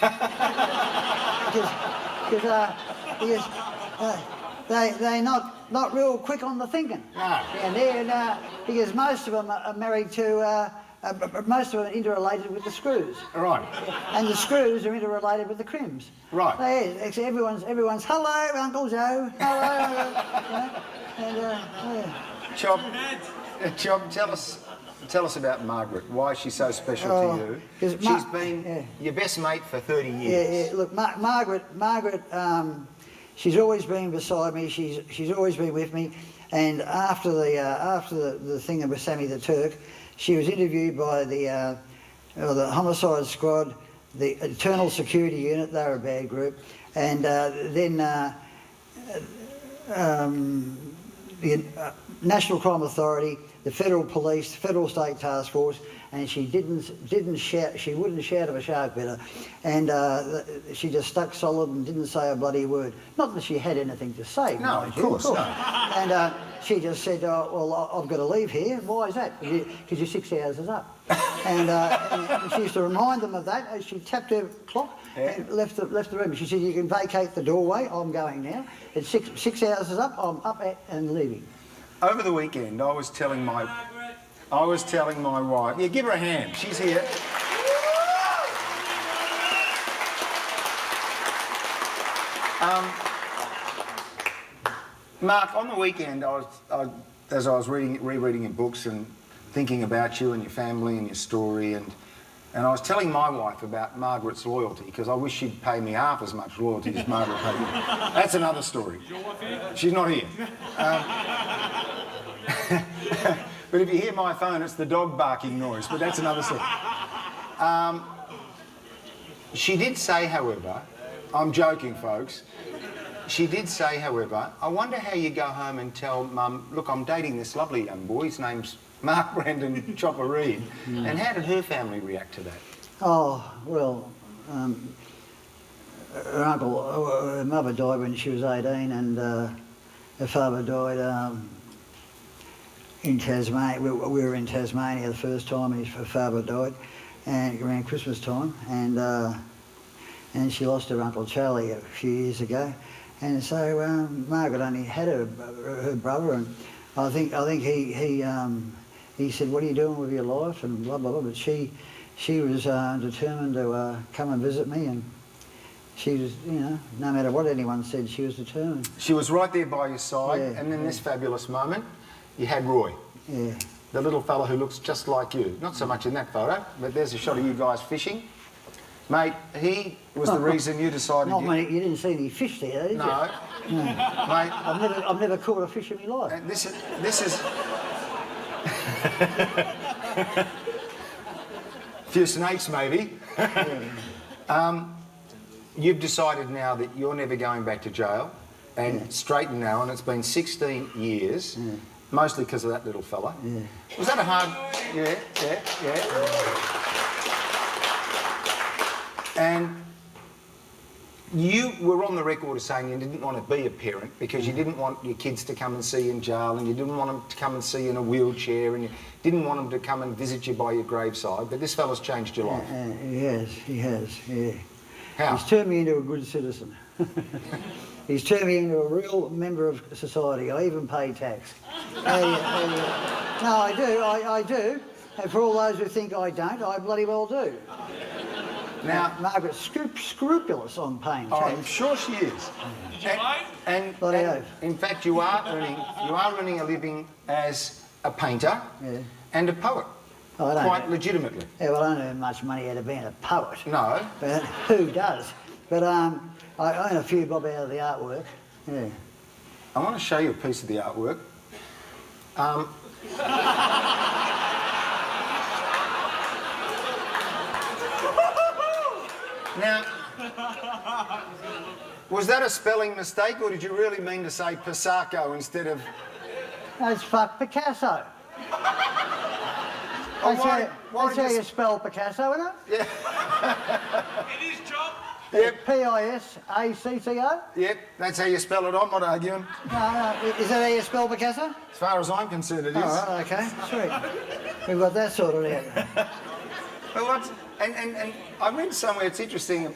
C: because they're not real quick on the thinking.
A: No.
C: And because most of them are married to, most of them are interrelated with the Screws.
A: Right.
C: And the Screws are interrelated with the Crims.
A: Right.
C: Everyone's hello, Uncle Joe. Hello.
A: Chop, tell us about Margaret. Why is she so special to you? She's been your best mate for 30 years.
C: Yeah. Look, Margaret. She's always been beside me. She's always been with me. And after the thing with Sammy the Turk, she was interviewed by the homicide squad, the Internal Security Unit. They were a bad group, and then the National Crime Authority, the Federal Police, the Federal State Task Force, and she didn't shout. She wouldn't shout if a shark bit her, and she just stuck solid and didn't say a bloody word. Not that she had anything to say.
A: No, of course. No.
C: And she just said, "Well, I've got to leave here." Why is that? Because your 6 hours is up. And she used to remind them of that as she tapped her clock and left the room. She said, "You can vacate the doorway. I'm going now. It's 6 hours is up. I'm up and leaving."
A: Over the weekend, I was telling my wife, yeah, give her a hand. She's here. Mark, on the weekend, as I was rereading your books and thinking about you and your family and your story, and I was telling my wife about Margaret's loyalty, because I wish she'd pay me half as much loyalty as Margaret paid me. That's another story.
B: Is your wife here?
A: She's not here. But if you hear my phone, it's the dog barking noise, but that's another story. She did say, however, I'm joking, folks, She did say, however, I wonder how you go home and tell Mum, look, I'm dating this lovely young boy, his name's Mark Brandon Chopper Reed. And how did her family react to that?
C: Oh, well, her uncle, her mother died when she was 18, and her father died in Tasmania. We were in Tasmania the first time her father died, and around Christmas time, and she lost her Uncle Charlie a few years ago. And so Margaret only had her brother, and I think he said, "What are you doing with your life?" and blah blah blah. But she was determined to come and visit me, and she was, you know, no matter what anyone said, she was determined.
A: She was right there by your side,
C: Yeah,
A: and in this fabulous moment, you had Roy.
C: Yeah.
A: The little fella who looks just like you. Not so much in that photo, but there's a shot of you guys fishing. Mate, he was the reason you decided...
C: You didn't see any fish there, did you?
A: No. Mate...
C: I've never caught a fish in my life.
A: This is... A few snakes, maybe. You've decided now that you're never going back to jail, and straight now, and it's been 16 years, mostly because of that little fella.
C: Yeah.
A: Was that a hard... Yeah. And you were on the record as saying you didn't want to be a parent because you didn't want your kids to come and see you in jail, and you didn't want them to come and see you in a wheelchair, and you didn't want them to come and visit you by your graveside, but this fella's changed your life.
C: He has, yeah.
A: How?
C: He's turned me into a good citizen. He's turned me into a real member of society. I even pay tax. No, I do. And for all those who think I don't, I bloody well do. Now, Margaret's scrupulous on paying tax.
A: I'm sure she is.
B: Did you vote?
A: And in fact, you are earning a living as a painter and a poet, quite legitimately.
C: Yeah, well, I don't earn much money out of being a poet.
A: No.
C: But who does? But I own a few bob out of the artwork. Yeah.
A: I want to show you a piece of the artwork. Now, was that a spelling mistake, or did you really mean to say Pisarco instead of...
C: That's fuck Picasso. That's how you spell Picasso, isn't it?
A: Yeah.
B: It is, John.
A: Yep.
C: P-I-S-A-C-C-O?
A: Yep, that's how you spell it. I'm not arguing.
C: No, is that how you spell Picasso?
A: As far as I'm concerned, it is.
C: All right, okay, sweet. We've got that sorted out.
A: But what's... And I read somewhere, it's interesting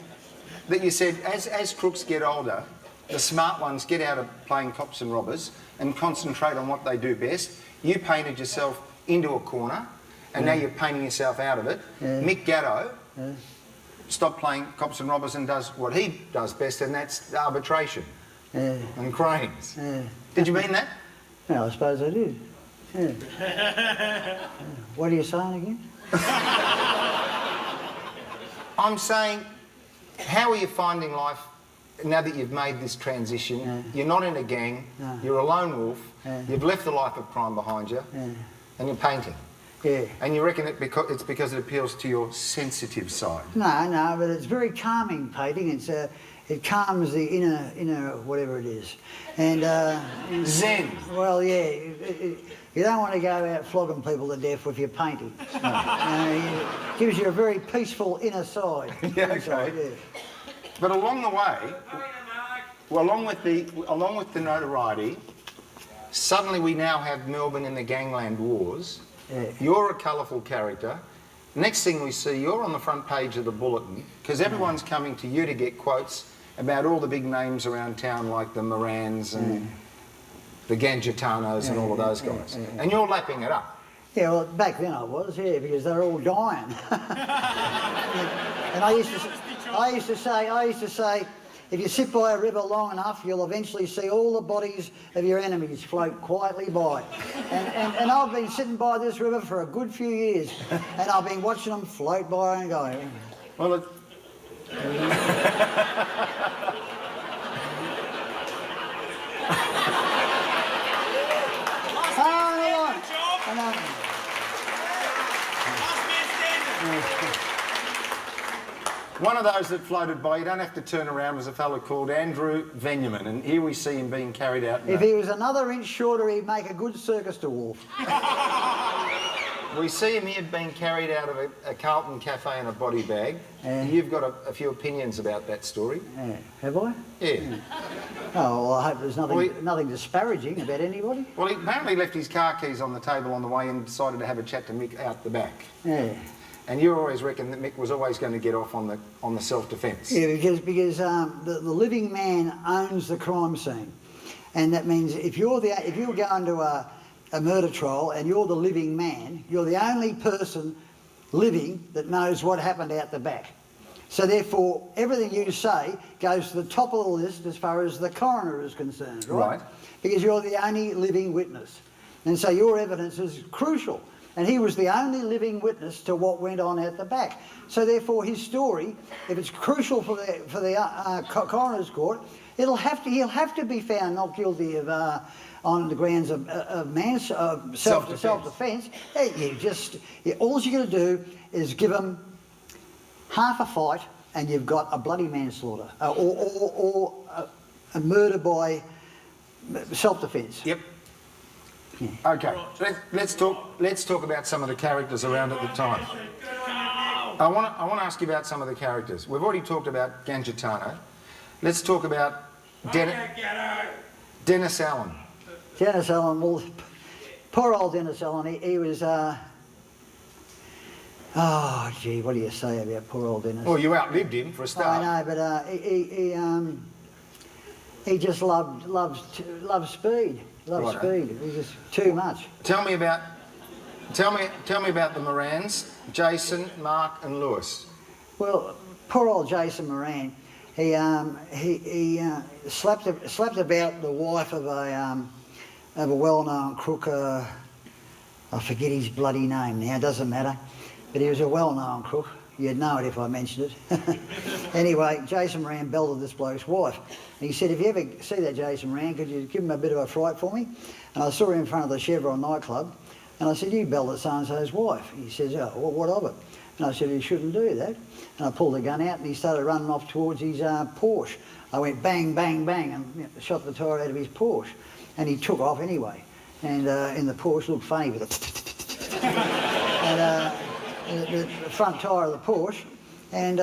A: that you said as crooks get older, the smart ones get out of playing cops and robbers and concentrate on what they do best. You painted yourself into a corner, and now you're painting yourself out of it.
C: Yeah.
A: Mick Gatto stopped playing cops and robbers and does what he does best, and that's arbitration and cranes. Did you mean that?
C: Yeah, I suppose I did. Yeah. What are you saying again?
A: I'm saying, how are you finding life now that you've made this transition? You're not in a gang, you're a lone wolf, you've left the life of crime behind you, and you're painting.
C: Yeah.
A: And you reckon it's because it appeals to your sensitive side?
C: No, but it's very calming painting. It calms the inner whatever it is. And
A: Zen.
C: Well, yeah. You don't want to go out flogging people to death with your painting. It gives you a very peaceful inner side.
A: Yeah, okay. But along the way, along with the notoriety, suddenly we now have Melbourne in the gangland wars.
C: Yeah.
A: You're a colourful character. Next thing we see, you're on the front page of the Bulletin because everyone's coming to you to get quotes about all the big names around town like the Morans and the Gangitanos and all of those guys. And you're lapping it up.
C: Yeah, well, back then I was, because they're all dying. And I used to say, if you sit by a river long enough, you'll eventually see all the bodies of your enemies float quietly by. And I've been sitting by this river for a good few years, and I've been watching them float by and going.
A: Well, it... One of those that floated by, you don't have to turn around, was a fellow called Andrew Venyman, and here we see him being carried out.
C: If he was another inch shorter, he'd make a good circus dwarf.
A: We see him here being carried out of a Carlton cafe in a body bag.
C: Yeah.
A: You've got a few opinions about that story.
C: Yeah. Have I?
A: Yeah.
C: Oh, well, I hope there's nothing disparaging about anybody.
A: Well, he apparently left his car keys on the table on the way and decided to have a chat to Mick out the back.
C: Yeah.
A: And you always reckon that Mick was always going to get off on the self-defence.
C: Yeah, because the living man owns the crime scene, and that means if you're going to a murder trial and you're the living man, you're the only person living that knows what happened out the back. So therefore, everything you say goes to the top of the list as far as the coroner is concerned, right? Because you're the only living witness, and so your evidence is crucial. And he was the only living witness to what went on at the back. So therefore, his story, if it's crucial for the coroner's court, he'll have to be found not guilty of on the grounds of self-defence. All you got to do is give him half a fight, and you've got a bloody manslaughter or a murder by self-defence.
A: Yep. Yeah. Okay, let's talk about some of the characters around at the time. I want to ask you about some of the characters. We've already talked about Gangitano. Let's talk about Dennis Allen.
C: Dennis Allen, well, poor old Dennis Allen. He was. Oh, gee, what do you say about poor old Dennis?
A: Well, you outlived him for a start.
C: I know, but he just loved speed. Loved speed. It was just too much.
A: Tell me about the Morans, Jason, Mark, and Lewis.
C: Well, poor old Jason Moran. He slapped about the wife of a well-known crook. I forget his bloody name now. It doesn't matter, but he was a well-known crook. You'd know it if I mentioned it. Anyway, Jason Moran belted this bloke's wife. And he said, if you ever see that Jason Moran, could you give him a bit of a fright for me? And I saw him in front of the Chevron nightclub, and I said, you belted so-and-so's wife. He says, oh, well, what of it? And I said, you shouldn't do that. And I pulled the gun out, and he started running off towards his Porsche. I went bang, bang, bang, and shot the tyre out of his Porsche. And he took off anyway. And in the Porsche looked funny with it. And the front tyre of the Porsche, and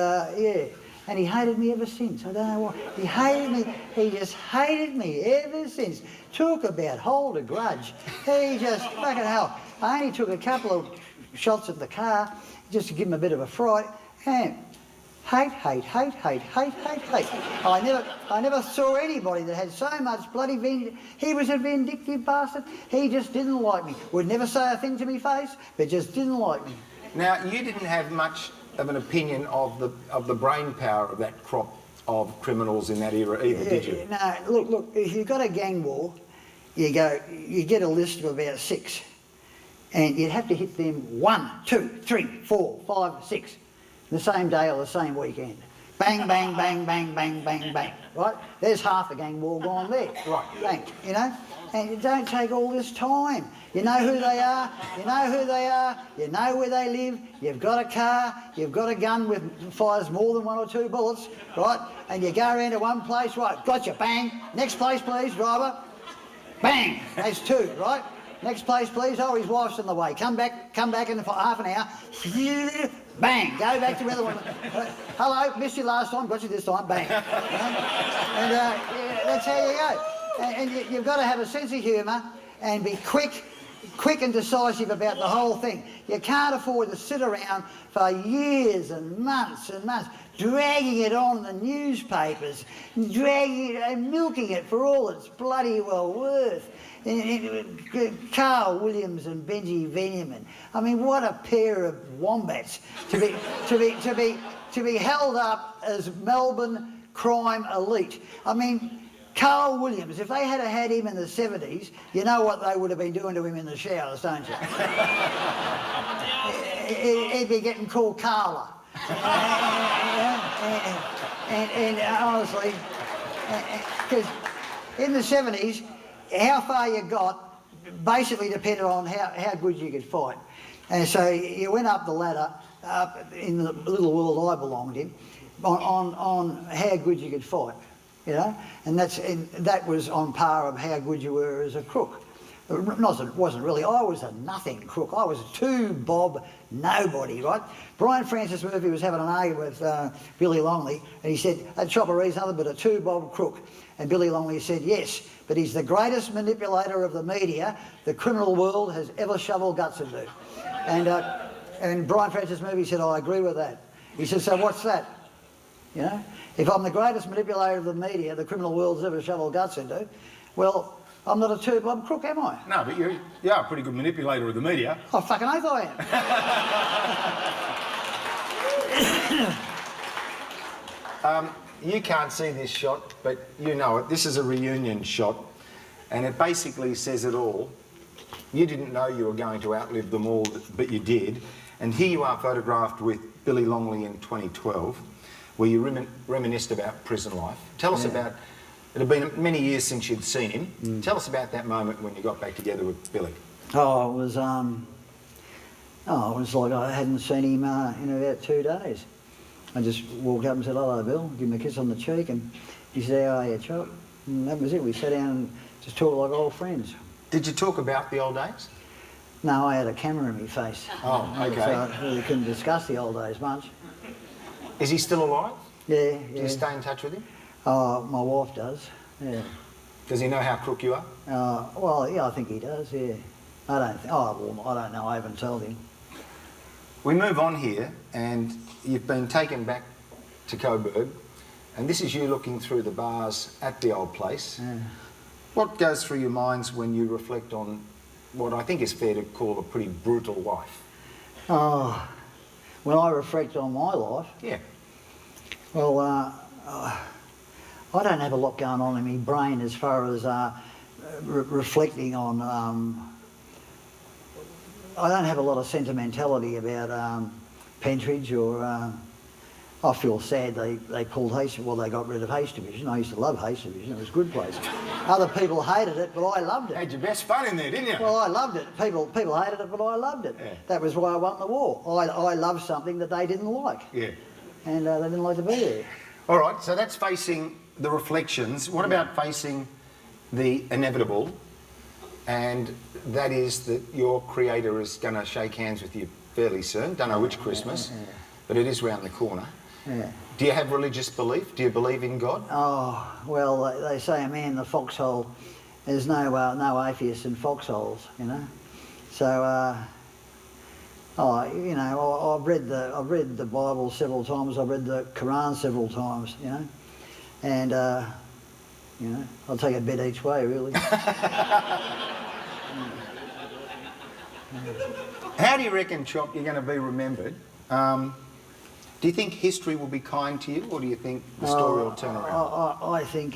C: and he hated me ever since. I don't know why. He hated me. He just hated me ever since. Talk about hold a grudge. He just fucking hell. I only took a couple of shots at the car just to give him a bit of a fright, and hate. I never saw anybody that had so much bloody vengeance. He was a vindictive bastard. He just didn't like me. Would never say a thing to me face, but just didn't like me.
A: Now, you didn't have much of an opinion of the brain power of that crop of criminals in that era either, did you?
C: No, look, if you've got a gang war, you get a list of about 6, and you'd have to hit them 1, 2, 3, 4, 5, 6, the same day or the same weekend. Bang, bang, bang, bang, bang, bang, bang, right? There's half the gang war gone there.
A: Right.
C: Bang, you know? And it don't take all this time. You know who they are, you know where they live, you've got a car, you've got a gun with fires more than 1 or 2 bullets, right? And you go around to one place, right, gotcha, bang, next place please, driver, bang, that's 2, right? Next place please, oh his wife's on the way, come back in half an hour, bang, go back to where the one, hello, missed you last time, got you this time, bang. And that's how you go. And you've got to have a sense of humour and be quick and decisive about the whole thing. You can't afford to sit around for years and months, dragging it on in the newspapers, dragging it and milking it for all it's bloody well worth. Carl Williams and Benji Venyman. I mean, what a pair of wombats to be held up as Melbourne crime elite. I mean, Carl Williams, if they had had him in the 70s, you know what they would have been doing to him in the showers, don't you? He'd be getting called Carla. And honestly, because in the 70s, how far you got basically depended on how good you could fight. And so you went up the ladder, up in the little world I belonged in, on how good you could fight, you know, and that was on par of how good you were as a crook. It wasn't really. I was a nothing crook. I was a two-bob nobody, right? Brian Francis Murphy was having an argument with Billy Longley, and he said, that Chopper is nothing but a two-bob crook. And Billy Longley said, yes, but he's the greatest manipulator of the media the criminal world has ever shoveled guts into. And Brian Francis Murphy said, I agree with that. He said, so what's that? You know, if I'm the greatest manipulator of the media the criminal world's ever shoveled guts into, well, I'm not a two-bob crook, am I?
D: No, but you are a pretty good manipulator of the media.
C: Oh, fucking oath I am.
D: You can't see this shot, but you know it. This is a reunion shot, and it basically says it all. You didn't know you were going to outlive them all, but you did. And here you are photographed with Billy Longley in 2012, where you reminisced about prison life. Tell us about... It had been many years since you'd seen him. Tell us about that moment when you got back together with Billy.
C: Oh, it was like I hadn't seen him in about 2 days. I just walked up and said, hello, Bill, give him a kiss on the cheek, and he said, how are you, Chop? And that was it. We sat down and just talked like old friends.
D: Did you talk about the old days?
C: No, I had a camera in my face.
D: Oh, okay.
C: So I really couldn't discuss the old days much.
D: Is he still alive?
C: Yeah.
D: Do you stay in touch with him?
C: Oh, my wife does, yeah.
D: Does he know how crook you are?
C: Well, yeah, I think he does, yeah. I don't know, I haven't told him.
D: We move on here, and you've been taken back to Coburg, and this is you looking through the bars at the old place.
C: Yeah.
D: What goes through your minds when you reflect on what I think is fair to call a pretty brutal life?
C: Oh, when I reflect on my life?
D: Yeah.
C: Well, I don't have a lot going on in my brain as far as reflecting on... I don't have a lot of sentimentality about Pentridge or... I feel sad they pulled Haste... Well, they got rid of Haste Division. I used to love Haste Division. It was a good place. Other people hated it, but I loved it.
D: Had your best fun in there, didn't you?
C: Well, I loved it. People hated it, but I loved it.
D: Yeah.
C: That was why I won the war. I loved something that they didn't like.
D: Yeah.
C: And they didn't like to be there.
D: All right, so that's facing the reflections. What about facing the inevitable? And that is that your creator is going to shake hands with you fairly soon. Don't know which Christmas, but it is round the corner.
C: Yeah.
D: Do you have religious belief? Do you believe in God?
C: Oh, well, they say a man in the foxhole. There's no atheists in foxholes, you know. So, you know, I've read the Bible several times. I've read the Quran several times, you know, and you know, I'll take a bit each way, really.
D: How do you reckon, Chop, you're going to be remembered? Do you think history will be kind to you, or do you think the story will turn around?
C: I think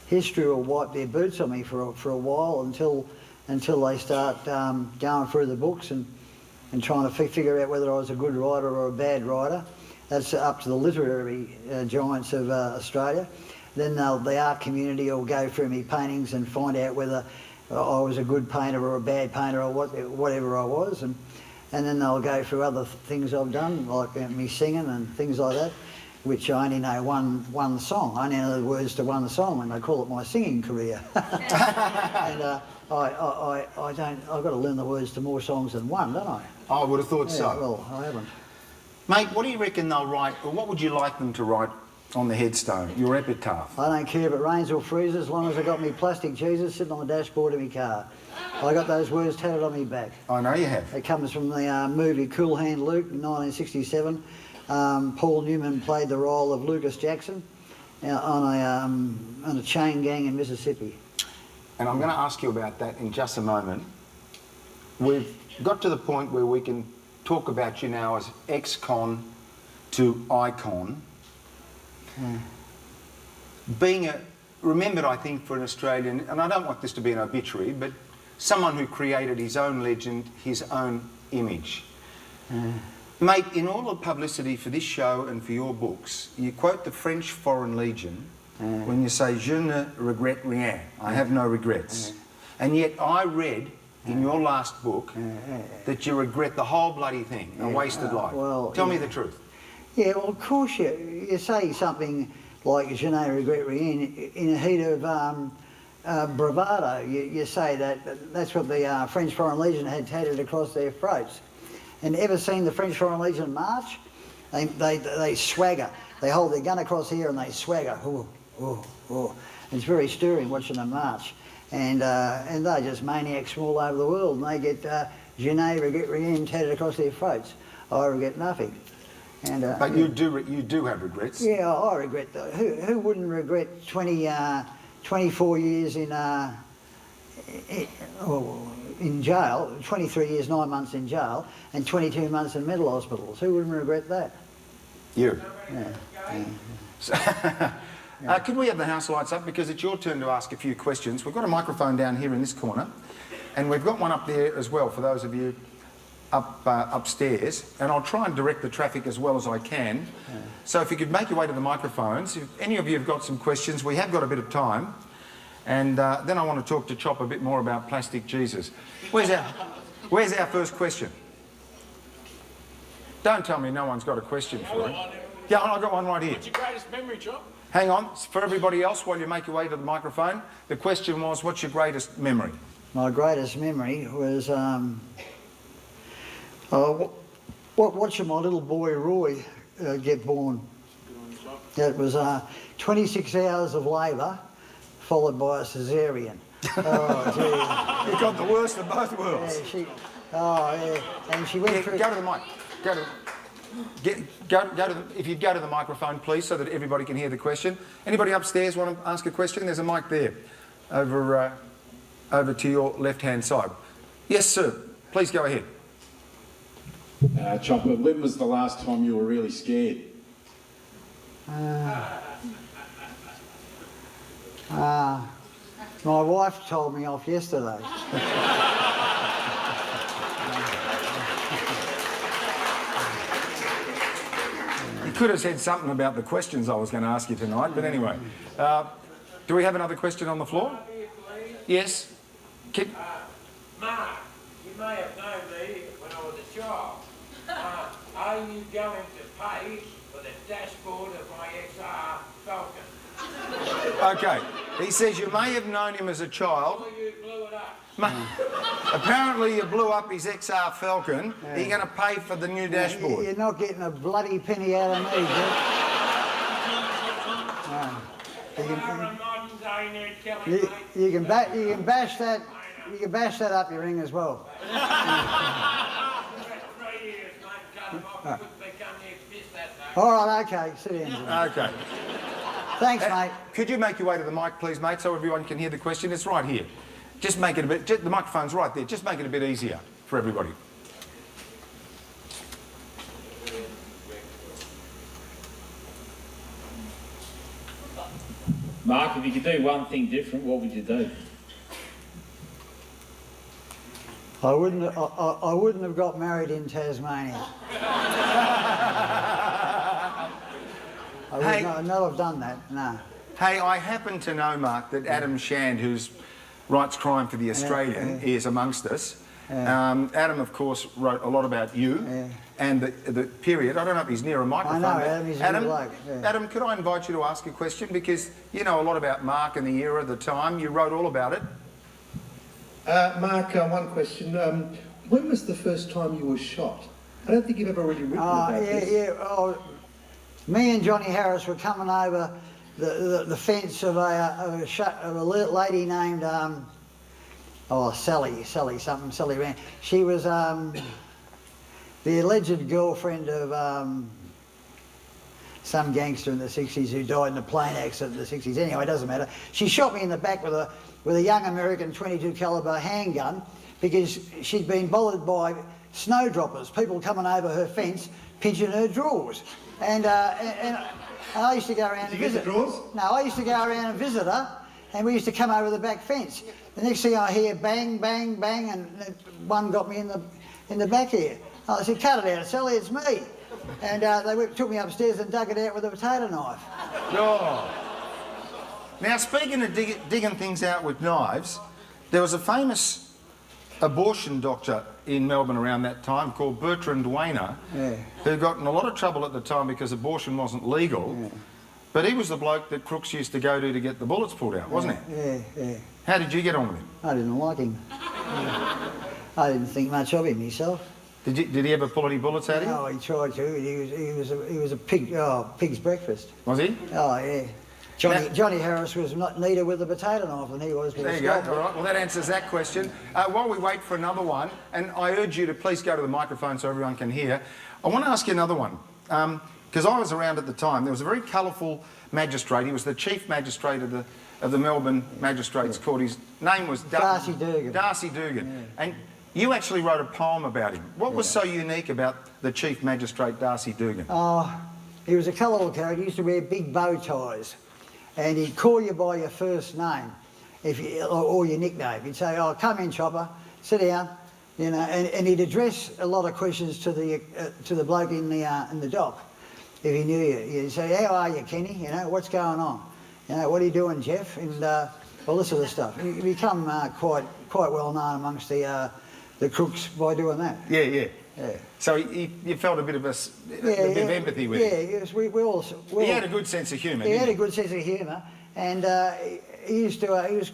C: history will wipe their boots on me for a while until they start going through the books and trying to figure out whether I was a good writer or a bad writer. That's up to the literary giants of Australia. Then the art community will go through me paintings and find out whether I was a good painter or a bad painter or whatever I was. And then they'll go through other things I've done, like me singing and things like that, which I only know one song. I only know the words to one song, and they call it my singing career. And I've got to learn the words to more songs than one, don't I?
D: I would have thought so.
C: Well, I haven't.
D: Mate, what do you reckon they'll write, or what would you like them to write on the headstone, your epitaph?
C: I don't care if it rains or freezes, as long as I got me plastic cheeses sitting on the dashboard of my car. I got those words tatted on my back.
D: I know you have.
C: It comes from the movie Cool Hand Luke in 1967. Paul Newman played the role of Lucas Jackson on a chain gang in Mississippi.
D: And I'm going to ask you about that in just a moment. We've got to the point where we can talk about you now as ex-con to icon. Being remembered, I think, for an Australian, and I don't want this to be an obituary, but someone who created his own legend, his own image. Mate, in all the publicity for this show and for your books, you quote the French Foreign Legion when you say, "Je ne regrette rien," I have no regrets. And yet I read in your last book that you regret the whole bloody thing, a wasted life.
C: Well,
D: Tell me the truth.
C: Yeah, well, of course you say something like "Je ne regrette rien" in a heat of bravado. You say that. That's what the French Foreign Legion had tatted across their throats. And ever seen the French Foreign Legion march? They swagger. They hold their gun across here and they swagger. Ooh, ooh, ooh. It's very stirring watching them march. And they're just maniacs from all over the world, and they get "Je ne regrette rien" tatted across their throats. I regret nothing. And,
D: But you do have regrets.
C: Yeah, I regret that. Who wouldn't regret 24 years in jail, 23 years, 9 months in jail, and 22 months in mental hospitals? Who wouldn't regret that?
D: You.
C: Yeah.
D: Could we have the house lights up, because it's your turn to ask a few questions. We've got a microphone down here in this corner, and we've got one up there as well for those of you upstairs, and I'll try and direct the traffic as well as I can. Yeah. So if you could make your way to the microphones. If any of you have got some questions, we have got a bit of time, and then I want to talk to Chop a bit more about plastic Jesus. Where's our first question? Don't tell me no one's got a question for him. Yeah, I've got one right here.
B: What's your greatest memory, Chop?
D: Hang on, for everybody else, while you make your way to the microphone, the question was, what's your greatest memory?
C: My greatest memory was watching my little boy Roy get born. It was 26 hours of labour followed by a caesarean. Oh, gee.
D: You got the worst of both worlds.
C: Yeah, and she went through...
D: Go to the mic. If you'd go to the microphone, please, so that everybody can hear the question. Anybody upstairs want to ask a question? There's a mic there, over to your left-hand side. Yes, sir. Please go ahead.
E: Chopper, when was the last time you were really scared?
C: My wife told me off yesterday.
D: You could have said something about the questions I was going to ask you tonight, but anyway. Do we have another question on the floor? Yes?
F: Mark, you may have known me when I was a child. Are you going to pay for the dashboard of my XR Falcon?
D: Okay. He says you may have known him as a child.
F: Or you blew it up?
D: Apparently you blew up his XR Falcon. Yeah. Are you going to pay for the new dashboard?
C: You're not getting a bloody penny out of me, Jeff. You can bash that up your ring as well. All right, okay, sit down.
D: Okay.
C: Thanks, mate.
D: Could you make your way to the mic, please, mate, so everyone can hear the question? It's right here. Just make it a bit... the microphone's right there. Just make it a bit easier for everybody.
G: Mark, if you could do one thing different, what would you do?
C: I wouldn't have got married in Tasmania. I would not have done that, no.
D: Hey, I happen to know, Mark, that Adam Shand, who's writes crime for The Australian, is amongst us. Adam, of course, wrote a lot about you and the period. I don't know if he's near a microphone.
C: I know, Adam, he's a good bloke.
D: Adam, could I invite you to ask a question? Because you know a lot about Mark and the era, the time. You wrote all about it.
E: Mark, one question. When was the first time you were shot? I don't think you've ever really written about this.
C: Oh, me and Johnny Harris were coming over the fence of a lady named Sally Rand. She was the alleged girlfriend of some gangster in the 60s who died in a plane accident in the 60s. Anyway, it doesn't matter. She shot me in the back with a young American .22 caliber handgun because she'd been bothered by snowdroppers, people coming over her fence, pinching her drawers. And I used to go around and visit. No, I used to go around and visit her, and we used to come over the back fence. The next thing I hear, bang, bang, bang, and one got me in the back here. I said, "Cut it out, Sally, it's me." And they took me upstairs and dug it out with a potato knife.
D: Oh. Now, speaking of digging things out with knives, there was a famous abortion doctor in Melbourne around that time called Bertrand Wayner, who got in a lot of trouble at the time because abortion wasn't legal. But he was the bloke that crooks used to go to get the bullets pulled out, wasn't he?
C: Yeah.
D: How did you get on with him?
C: I didn't like him. I didn't think much of him myself.
D: Did he ever pull any bullets out of you?
C: No, he tried to. He was a pig. Oh, pig's breakfast.
D: Was he?
C: Oh yeah. Johnny Harris was not neater with a potato knife than he was with
D: There
C: a
D: you go.
C: scalpel.
D: All right. Well, that answers that question. While we wait for another one, and I urge you to please go to the microphone so everyone can hear, I want to ask you another one. Because I was around at the time. There was a very colourful magistrate. He was the chief magistrate of the Melbourne Magistrates Court. His name was
C: Darcy Dugan.
D: Darcy Dugan. And you actually wrote a poem about him. What was so unique about the chief magistrate, Darcy Dugan?
C: Oh, he was a colourful character. He used to wear big bow ties. And he'd call you by your first name or your nickname. He'd say, "Oh, come in, Chopper, sit down," you know, and he'd address a lot of questions to the bloke in the dock if he knew you. He'd say, "How are you, Kenny? You know, what's going on? You know, what are you doing, Jeff?" And all this sort of stuff. He become quite well known amongst the crooks by doing that.
D: Yeah. So you felt a bit of empathy with him.
C: Yeah, yes, we all.
D: He had a good sense of humour.
C: He had a good sense of humour, and he used to. He was.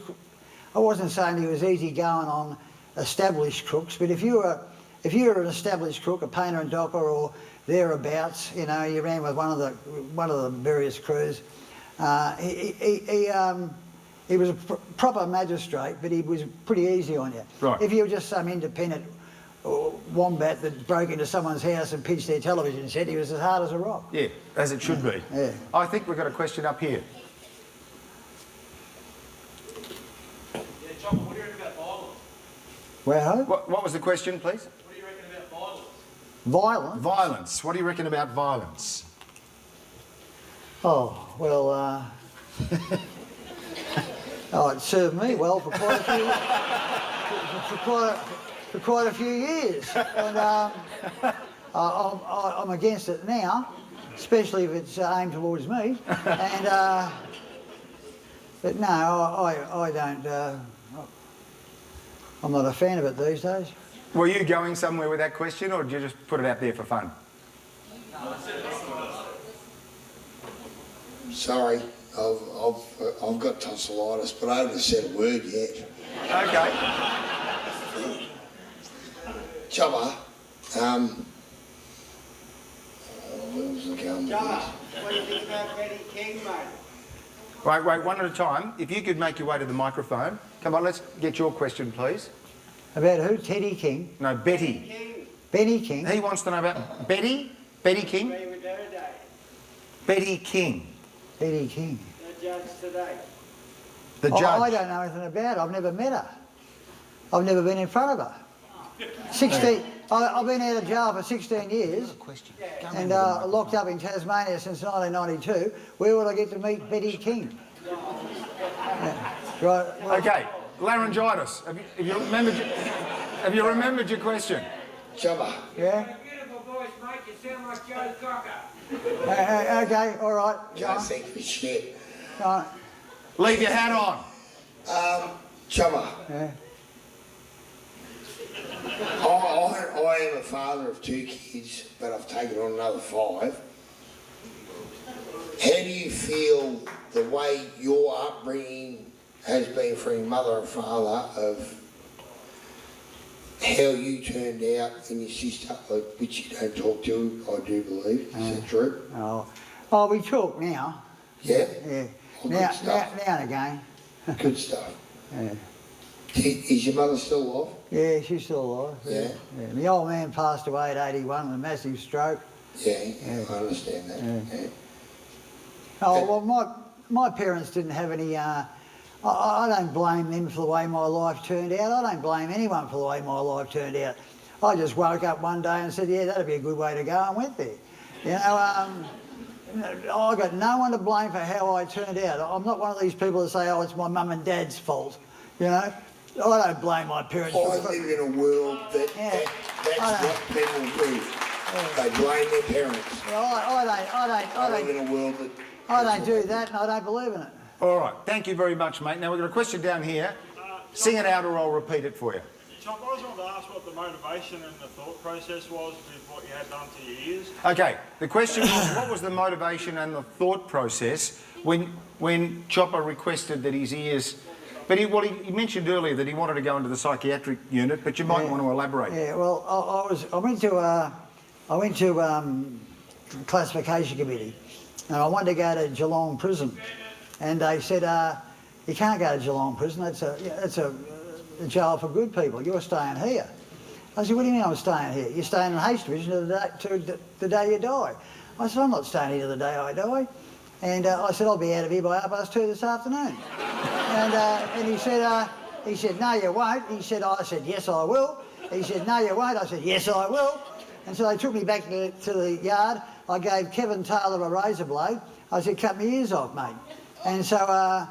C: I wasn't saying he was easy going on established crooks, but if you were an established crook, a painter and docker or thereabouts, you know, you ran with one of the various crews. He was a proper magistrate, but he was pretty easy on you.
D: Right.
C: If you were just some independent wombat that broke into someone's house and pitched their television set, he was as hard as a rock.
D: Yeah, as it should be.
C: Yeah.
D: I think we've got a question up here.
B: Yeah, Chopper, what do you reckon about violence?
C: Well,
D: What was the question, please?
B: What do you reckon about violence?
C: violent.
D: Violence. What do you reckon about violence?
C: Oh, well, oh, it served me well for quite a few years. And I'm against it now, especially if it's aimed towards me. And but no, I don't. I'm not a fan of it these days.
D: Were you going somewhere with that question, or did you just put it out there for fun?
H: Sorry, I've got tonsillitis, but I haven't said a word yet.
D: Okay.
H: Chopper, where was I going with this?
I: What do you think about Betty King, mate?
D: Wait, one at a time. If you could make your way to the microphone. Come on, let's get your question, please.
C: About who? Teddy King?
D: No, Betty.
I: King,
C: Benny King?
D: He wants to know about Betty? Betty King?
I: we were there today.
D: Betty King.
C: Teddy King.
I: The judge today.
D: The judge.
C: I don't know anything about her. I've never met her. I've never been in front of her. 16. I've been out of jail for 16 years and locked up in Tasmania since 1992. Where would I get to meet Betty King? Yeah. Right. Well,
D: Okay, laryngitis. Have you remembered your question?
H: Chopper,
C: yeah.
F: Beautiful voice, mate. You sound like Joe Cocker.
C: Okay. All right.
H: can't think for shit.
C: All right.
D: Leave your hat on.
H: Chopper,
C: Yeah.
H: I am a father of 2 kids, but I've taken on another 5. How do you feel the way your upbringing has been for your mother and father of how you turned out and your sister, which you don't talk to, I do believe. Is that true?
C: Oh, we talk now.
H: Yeah?
C: Yeah.
H: Well,
C: Now
H: good stuff.
C: and again.
H: Good stuff.
C: Yeah.
H: Is your mother still alive?
C: Yeah, she's still alive.
H: Yeah.
C: My old man passed away at 81 with a massive stroke.
H: Yeah, I understand that. Yeah.
C: Oh, well, my parents didn't have any... I don't blame them for the way my life turned out. I don't blame anyone for the way my life turned out. I just woke up one day and said, yeah, that'd be a good way to go, and went there. You know, I got no one to blame for how I turned out. I'm not one of these people that say, oh, it's my mum and dad's fault, you know. I don't blame my parents.
H: I live in a world that's what people do. They blame their parents. I live in a world that...
C: I don't do that, and I don't believe in it.
D: All right, thank you very much, mate. Now we've got a question down here. Sing it out or I'll repeat it for you.
J: Chop, I just wanted to ask what the motivation and the thought process was with what you had done to your ears.
D: Okay, the question was, what was the motivation and the thought process when Chopper requested that his ears... But he mentioned earlier that he wanted to go into the psychiatric unit, but you might want to elaborate.
C: Yeah, well, I went to classification committee, and I wanted to go to Geelong prison, and they said, you can't go to Geelong prison. That's a jail for good people. You're staying here. I said, what do you mean I'm staying here? You're staying in Haste Division to the day you die. I said, I'm not staying here to the day I die. And I said, I'll be out of here by 2:30 this afternoon. And he said, no, you won't. I said, yes, I will. He said, no, you won't. I said, yes, I will. And so they took me back to the yard. I gave Kevin Taylor a razor blade. I said, cut my ears off, mate. And so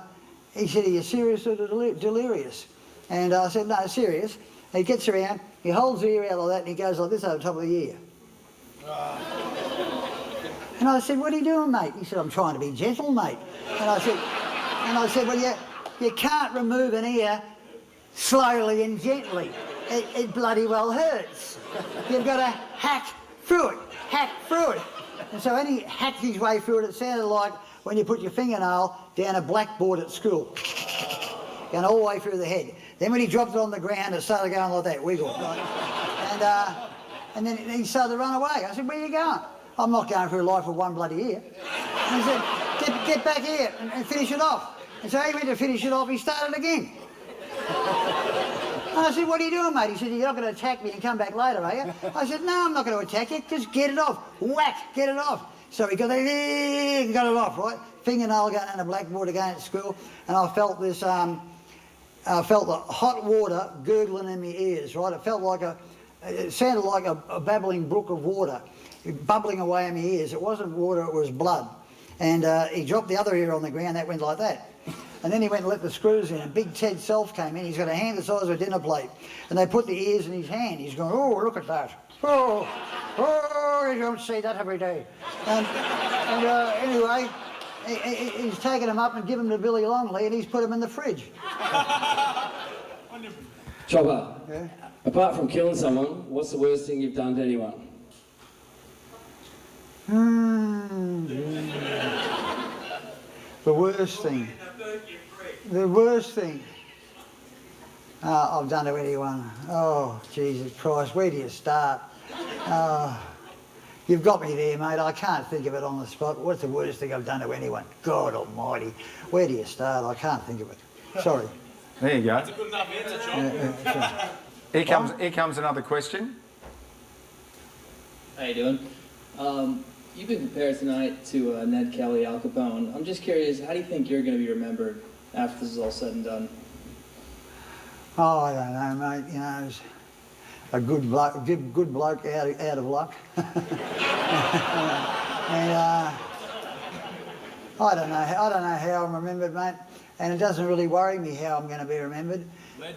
C: he said, are you serious or delirious? And I said, no, serious. He gets around, he holds the ear out like that, and he goes like this over the top of the ear. And I said, what are you doing, mate? He said, I'm trying to be gentle, mate. And I said, well, you can't remove an ear slowly and gently. It bloody well hurts. You've got to hack through it. And so when he hacked his way through it, it sounded like when you put your fingernail down a blackboard at school, going all the way through the head. Then when he dropped it on the ground, it started going like that, wiggle. Right? And then he started to run away. I said, where are you going? I'm not going through life with one bloody ear. And he said, get back here and finish it off. And so he went to finish it off, he started again. And I said, what are you doing, mate? He said, you're not going to attack me and come back later, are you? I said, no, I'm not going to attack you, just get it off. Whack, get it off. So he got it off, right? Fingernail going on the blackboard again at school, and I felt this, I felt the hot water gurgling in my ears, right? It sounded like a babbling brook of water, bubbling away in my ears. It wasn't water, it was blood. And he dropped the other ear on the ground, that went like that. And then he went and let the screws in, and Big Ted Self came in. He's got a hand the size of a dinner plate. And they put the ears in his hand. He's going, oh, look at that. Oh, you don't see that every day. And anyway, he's taken them up and given them to Billy Longley, and he's put them in the fridge.
B: Chopper,
C: Yeah?
B: apart from killing someone, what's the worst thing you've done to anyone?
C: The worst thing. The worst thing I've done to anyone. Oh, Jesus Christ, where do you start? You've got me there, mate. I can't think of it on the spot. What's the worst thing I've done to anyone? God almighty. Where do you start? I can't think of it. Sorry.
D: There you go.
B: That's a good enough answer, Chopper.
D: Here comes another question.
K: How you doing? You've been compared tonight to Ned Kelly, Al Capone. I'm just curious, how do you think you're going to be remembered after this is all said and done?
C: Oh, I don't know, mate. You know, it's a good bloke out of luck. And I don't know how I'm remembered, mate. And it doesn't really worry me how I'm going to be remembered.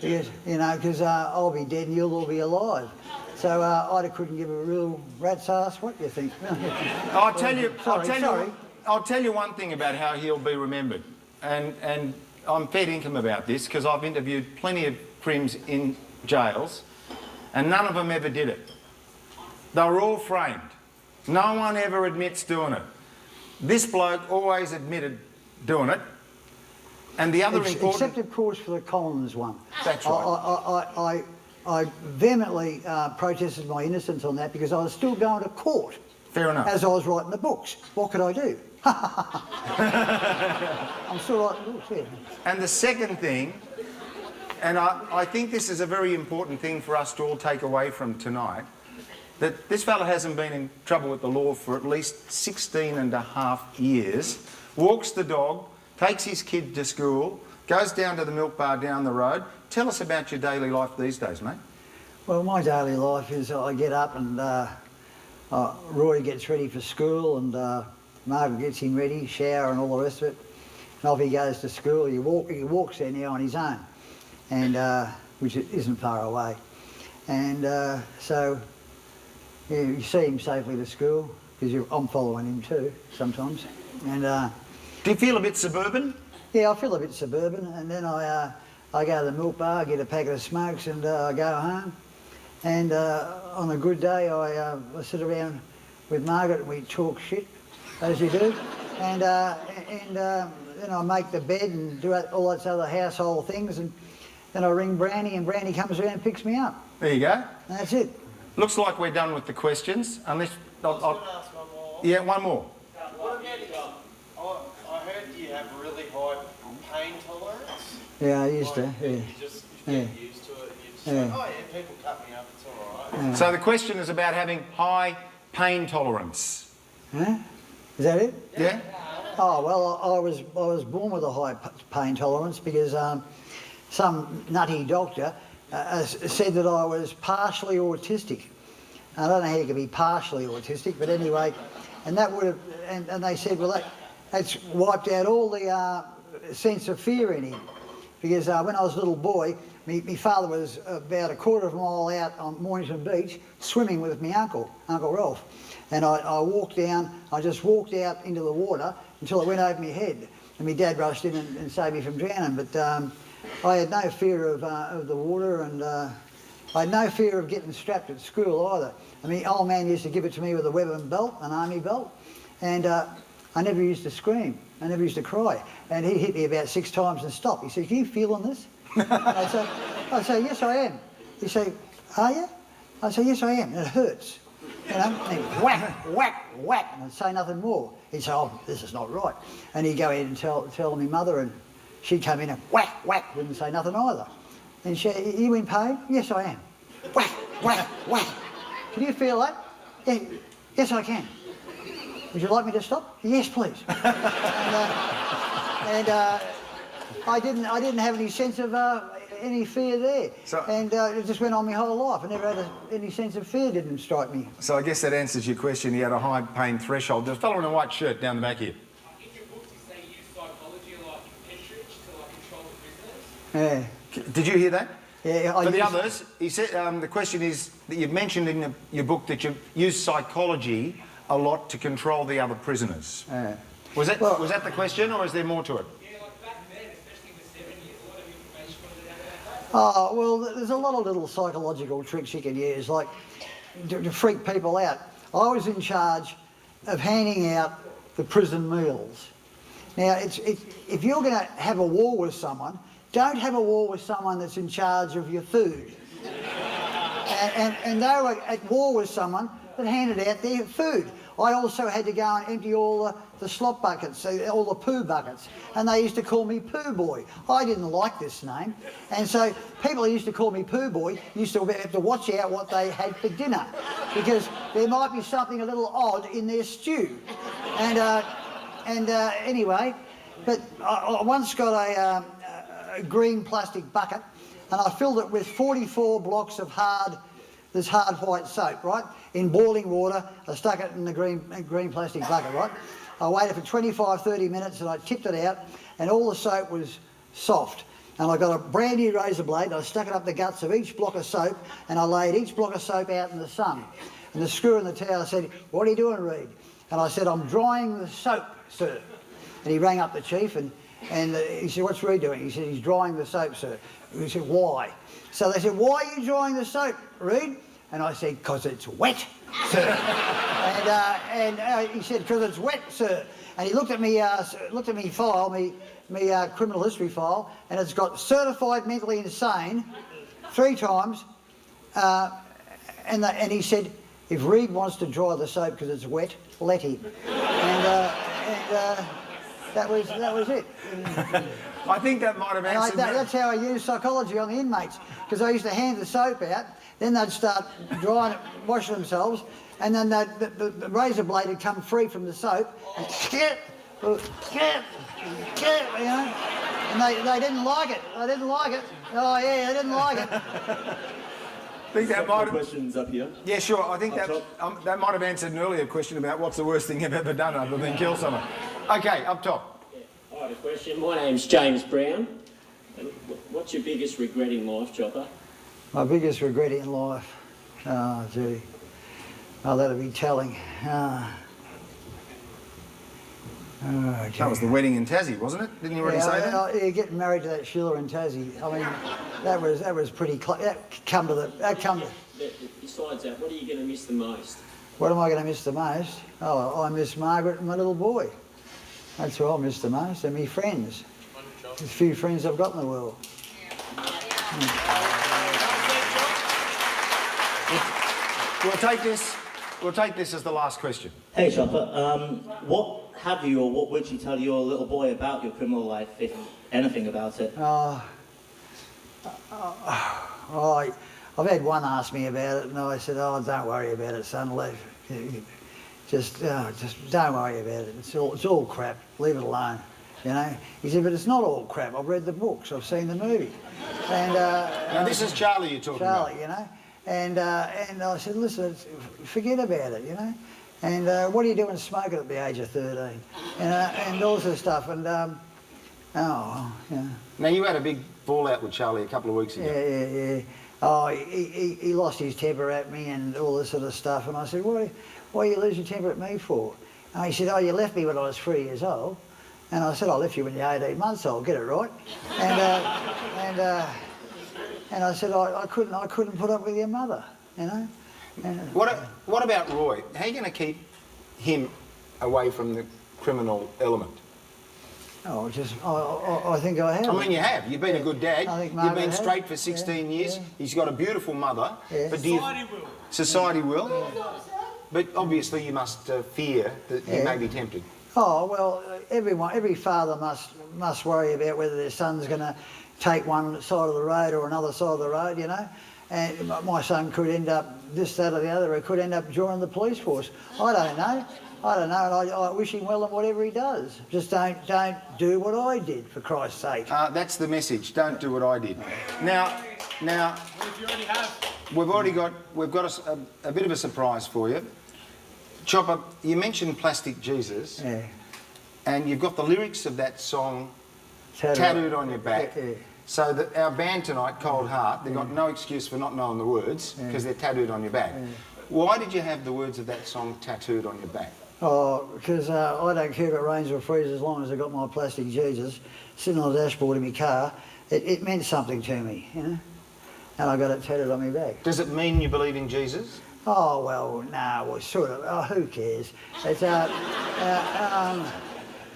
C: Because I'll be dead and you'll all be alive. So I couldn't give a real rat's ass what you think.
D: I'll tell you one thing about how he'll be remembered, and I'm fair dinkum about this because I've interviewed plenty of crims in jails, and none of them ever did it. They were all framed. No one ever admits doing it. This bloke always admitted doing it. And the other important...
C: Except, of course, for the Collins one.
D: That's right.
C: I vehemently protested my innocence on that because I was still going to court.
D: Fair enough.
C: As I was writing the books. What could I do? I'm still writing books, yeah.
D: And the second thing, and I think this is a very important thing for us to all take away from tonight, that this fella hasn't been in trouble with the law for at least 16 and a half years, walks the dog, takes his kid to school, goes down to the milk bar down the road. Tell us about your daily life these days, mate.
C: Well, my daily life is I get up and Roy gets ready for school and Margaret gets him ready, shower and all the rest of it. And off he goes to school. He walks there now on his own, and which isn't far away. And so you see him safely to school because I'm following him too sometimes. And
D: do you feel a bit suburban?
C: Yeah, I feel a bit suburban, and then I I go to the milk bar, get a packet of smokes, and I go home. And on a good day, I sit around with Margaret and we talk shit, as you do. And then I make the bed and do all those other household things. And then I ring Brandy, and Brandy comes around and picks me up.
D: There you go.
C: And that's it.
D: Looks like we're done with the questions, unless...
J: I was going to ask one more.
D: Yeah, one more.
J: What about, I heard you have really high pain tolerance.
C: Yeah, I used to, yeah.
J: You just get used to it. You just say, oh yeah, people cut me up, it's all right.
C: Yeah.
D: So the question is about having high pain tolerance.
C: Huh? Is that it?
D: Yeah?
C: Oh, well, I was born with a high pain tolerance because some nutty doctor said that I was partially autistic. I don't know how you can be partially autistic, but anyway, and that would have, and they said, well, that's wiped out all the sense of fear in him. Because when I was a little boy, my father was about a quarter of a mile out on Mornington Beach swimming with my uncle, Uncle Ralph. And I just walked out into the water until it went over my head. And my dad rushed in and saved me from drowning. But I had no fear of the water, and I had no fear of getting strapped at school either. I mean, old man used to give it to me with a Weapon belt, an army belt, and I never used to scream. I never used to cry. And he hit me about 6 times and stopped. He said, "Are you feeling this?" I'd say, "Yes, I am." He'd say, "Are you?" I'd say, "Yes, I am, and it hurts." You know, and he'd whack, whack, whack, and I'd say nothing more. He'd say, "Oh, this is not right." And he'd go in and tell my mother, and she'd come in and whack, whack, wouldn't say nothing either. And she, "Are you in pain?" "Yes, I am." Whack, whack, whack. "Can you feel that?" "Yeah, yes, I can." "Would you like me to stop?" "Yes, please." and I didn't have any sense of any fear there. And it just went on my whole life. I never had any sense of fear, didn't strike me.
D: So I guess that answers your question. You had a high pain threshold. There's a fellow in a white shirt down the back here.
B: In your book, you say you use psychology like Petrich to control the prisoners.
C: Yeah.
D: Did you hear that?
C: Yeah.
D: For the others, he said the question is that you've mentioned in your book that you use psychology a lot to control the other prisoners. Was that the question, or is there more to it?
B: Yeah, like back then, especially in the 70s, a lot of information was out about that.
C: Oh, well, there's a lot of little psychological tricks you can use, like to freak people out. I was in charge of handing out the prison meals. Now, if you're going to have a war with someone, don't have a war with someone that's in charge of your food. And they were at war with someone that handed out their food. I also had to go and empty all the slop buckets, all the poo buckets, and they used to call me Poo Boy. I didn't like this name, and so people who used to call me Poo Boy used to have to watch out what they had for dinner, because there might be something a little odd in their stew. Anyway, but I once got a green plastic bucket, and I filled it with 44 blocks of this hard white soap, right? In boiling water, I stuck it in the green plastic bucket, right? I waited for 25, 30 minutes and I tipped it out, and all the soap was soft. And I got a brand new razor blade, I stuck it up the guts of each block of soap, and I laid each block of soap out in the sun. And the screw in the towel said, "What are you doing, Reed?" And I said, "I'm drying the soap, sir." And he rang up the chief and he said, "What's Reed doing?" He said, "He's drying the soap, sir." He said, "Why?" So they said, "Why are you drying the soap, Reed?" And I said, "'Cause it's wet, sir." and he said, "'Cause it's wet, sir." And he looked at me file, me criminal history file, and it's got certified mentally insane 3 times. And he said, "If Reed wants to dry the soap because it's wet, let him." That was it.
D: I think that might have answered that.
C: That's how I used psychology on the inmates, because I used to hand the soap out, then they'd start drying it, washing themselves, and then the razor blade would come free from the soap, and you know, and they didn't like it. They didn't like it. Oh yeah, they didn't like it.
D: I think that might have...
L: questions up here.
D: Yeah, sure. I think that might have answered an earlier question about what's the worst thing you've ever done other than kill someone. Okay, up top.
M: I have a question. My name's James Brown. What's your biggest regret in life, Chopper?
C: My biggest regret in life? Oh, gee. Oh, that'd be telling. Oh,
D: That was the wedding in Tassie, wasn't it? Didn't you already say that?
C: Yeah, getting married to that Sheila in Tassie. I mean, that was pretty close.
M: Besides that, what are you going to miss the most?
C: What am I going to miss the most? Oh, I miss Margaret and my little boy. That's what I miss the most, and my friends. There's a few friends I've got in the world.
D: We'll take this as the last question.
L: Hey, Chopper. What have you or what would you tell your little boy about your criminal life, if anything about it?
C: I've had one ask me about it, and I said, "Oh, don't worry about it, son. Just don't worry about it. It's all crap. Leave it alone." You know. He said, "But it's not all crap. I've read the books. I've seen the movie." And
D: now this is Charlie you're talking about.
C: Charlie, you know. And I said, "Listen, forget about it, you know. And what are you doing smoking at the age of 13? And all this stuff." And yeah.
D: Now you had a big fallout with Charlie a couple of weeks ago.
C: Yeah. Oh, he lost his temper at me and all this sort of stuff. And I said, why you lose your temper at me for? And he said, "Oh, you left me when I was 3 years old." And I said, "I left you when you're 18 months old. Get it right." And I said, I couldn't put up with your mother, you know.
D: What about Roy? How are you going to keep him away from the criminal element?
C: Oh, I think I have.
D: I mean, you have. You've been a good dad.
C: I think
D: You've been
C: Margaret
D: straight
C: has.
D: for 16 years.
C: Yeah.
D: He's got a beautiful mother.
C: Yeah.
D: But
B: Society will.
D: But obviously you must fear that he may be tempted.
C: Oh, well, every father must worry about whether their son's going to take one side of the road or another side of the road, you know. And my son could end up this, that or the other. He could end up joining the police force. I don't know. And I wish him well in whatever he does. Just don't do what I did, for Christ's sake.
D: That's the message. Don't do what I did. Now, we've got a bit of a surprise for you. Chopper, you mentioned Plastic Jesus.
C: Yeah.
D: And you've got the lyrics of that song tattooed on your back.
C: Yeah.
D: So that our band tonight, Cold Heart, they've got no excuse for not knowing the words because they're tattooed on your back. Why did you have the words of that song tattooed on your back?
C: Oh, because I don't care if it rains or freezes as long as I've got my Plastic Jesus sitting on the dashboard of my car. It meant something to me, you know, and I got it tattooed on my back.
D: Does it mean you believe in Jesus?
C: Oh, well, no, well, sort of. Oh, who cares? It's,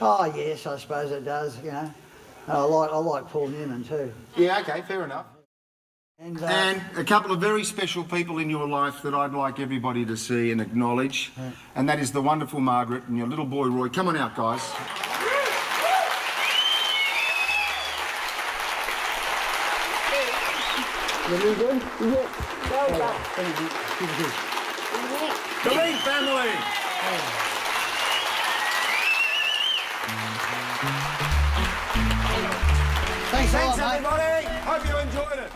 C: oh, yes, I suppose it does, you know. I like Paul Newman too.
D: Yeah, okay, fair enough. And a couple of very special people in your life that I'd like everybody to see and acknowledge, and that is the wonderful Margaret and your little boy Roy. Come on out, guys.
C: You doing good? Yeah.
N: Well done.
D: The Lee family!
C: Thanks a lot, mate.
D: everybody. Hope you enjoyed it.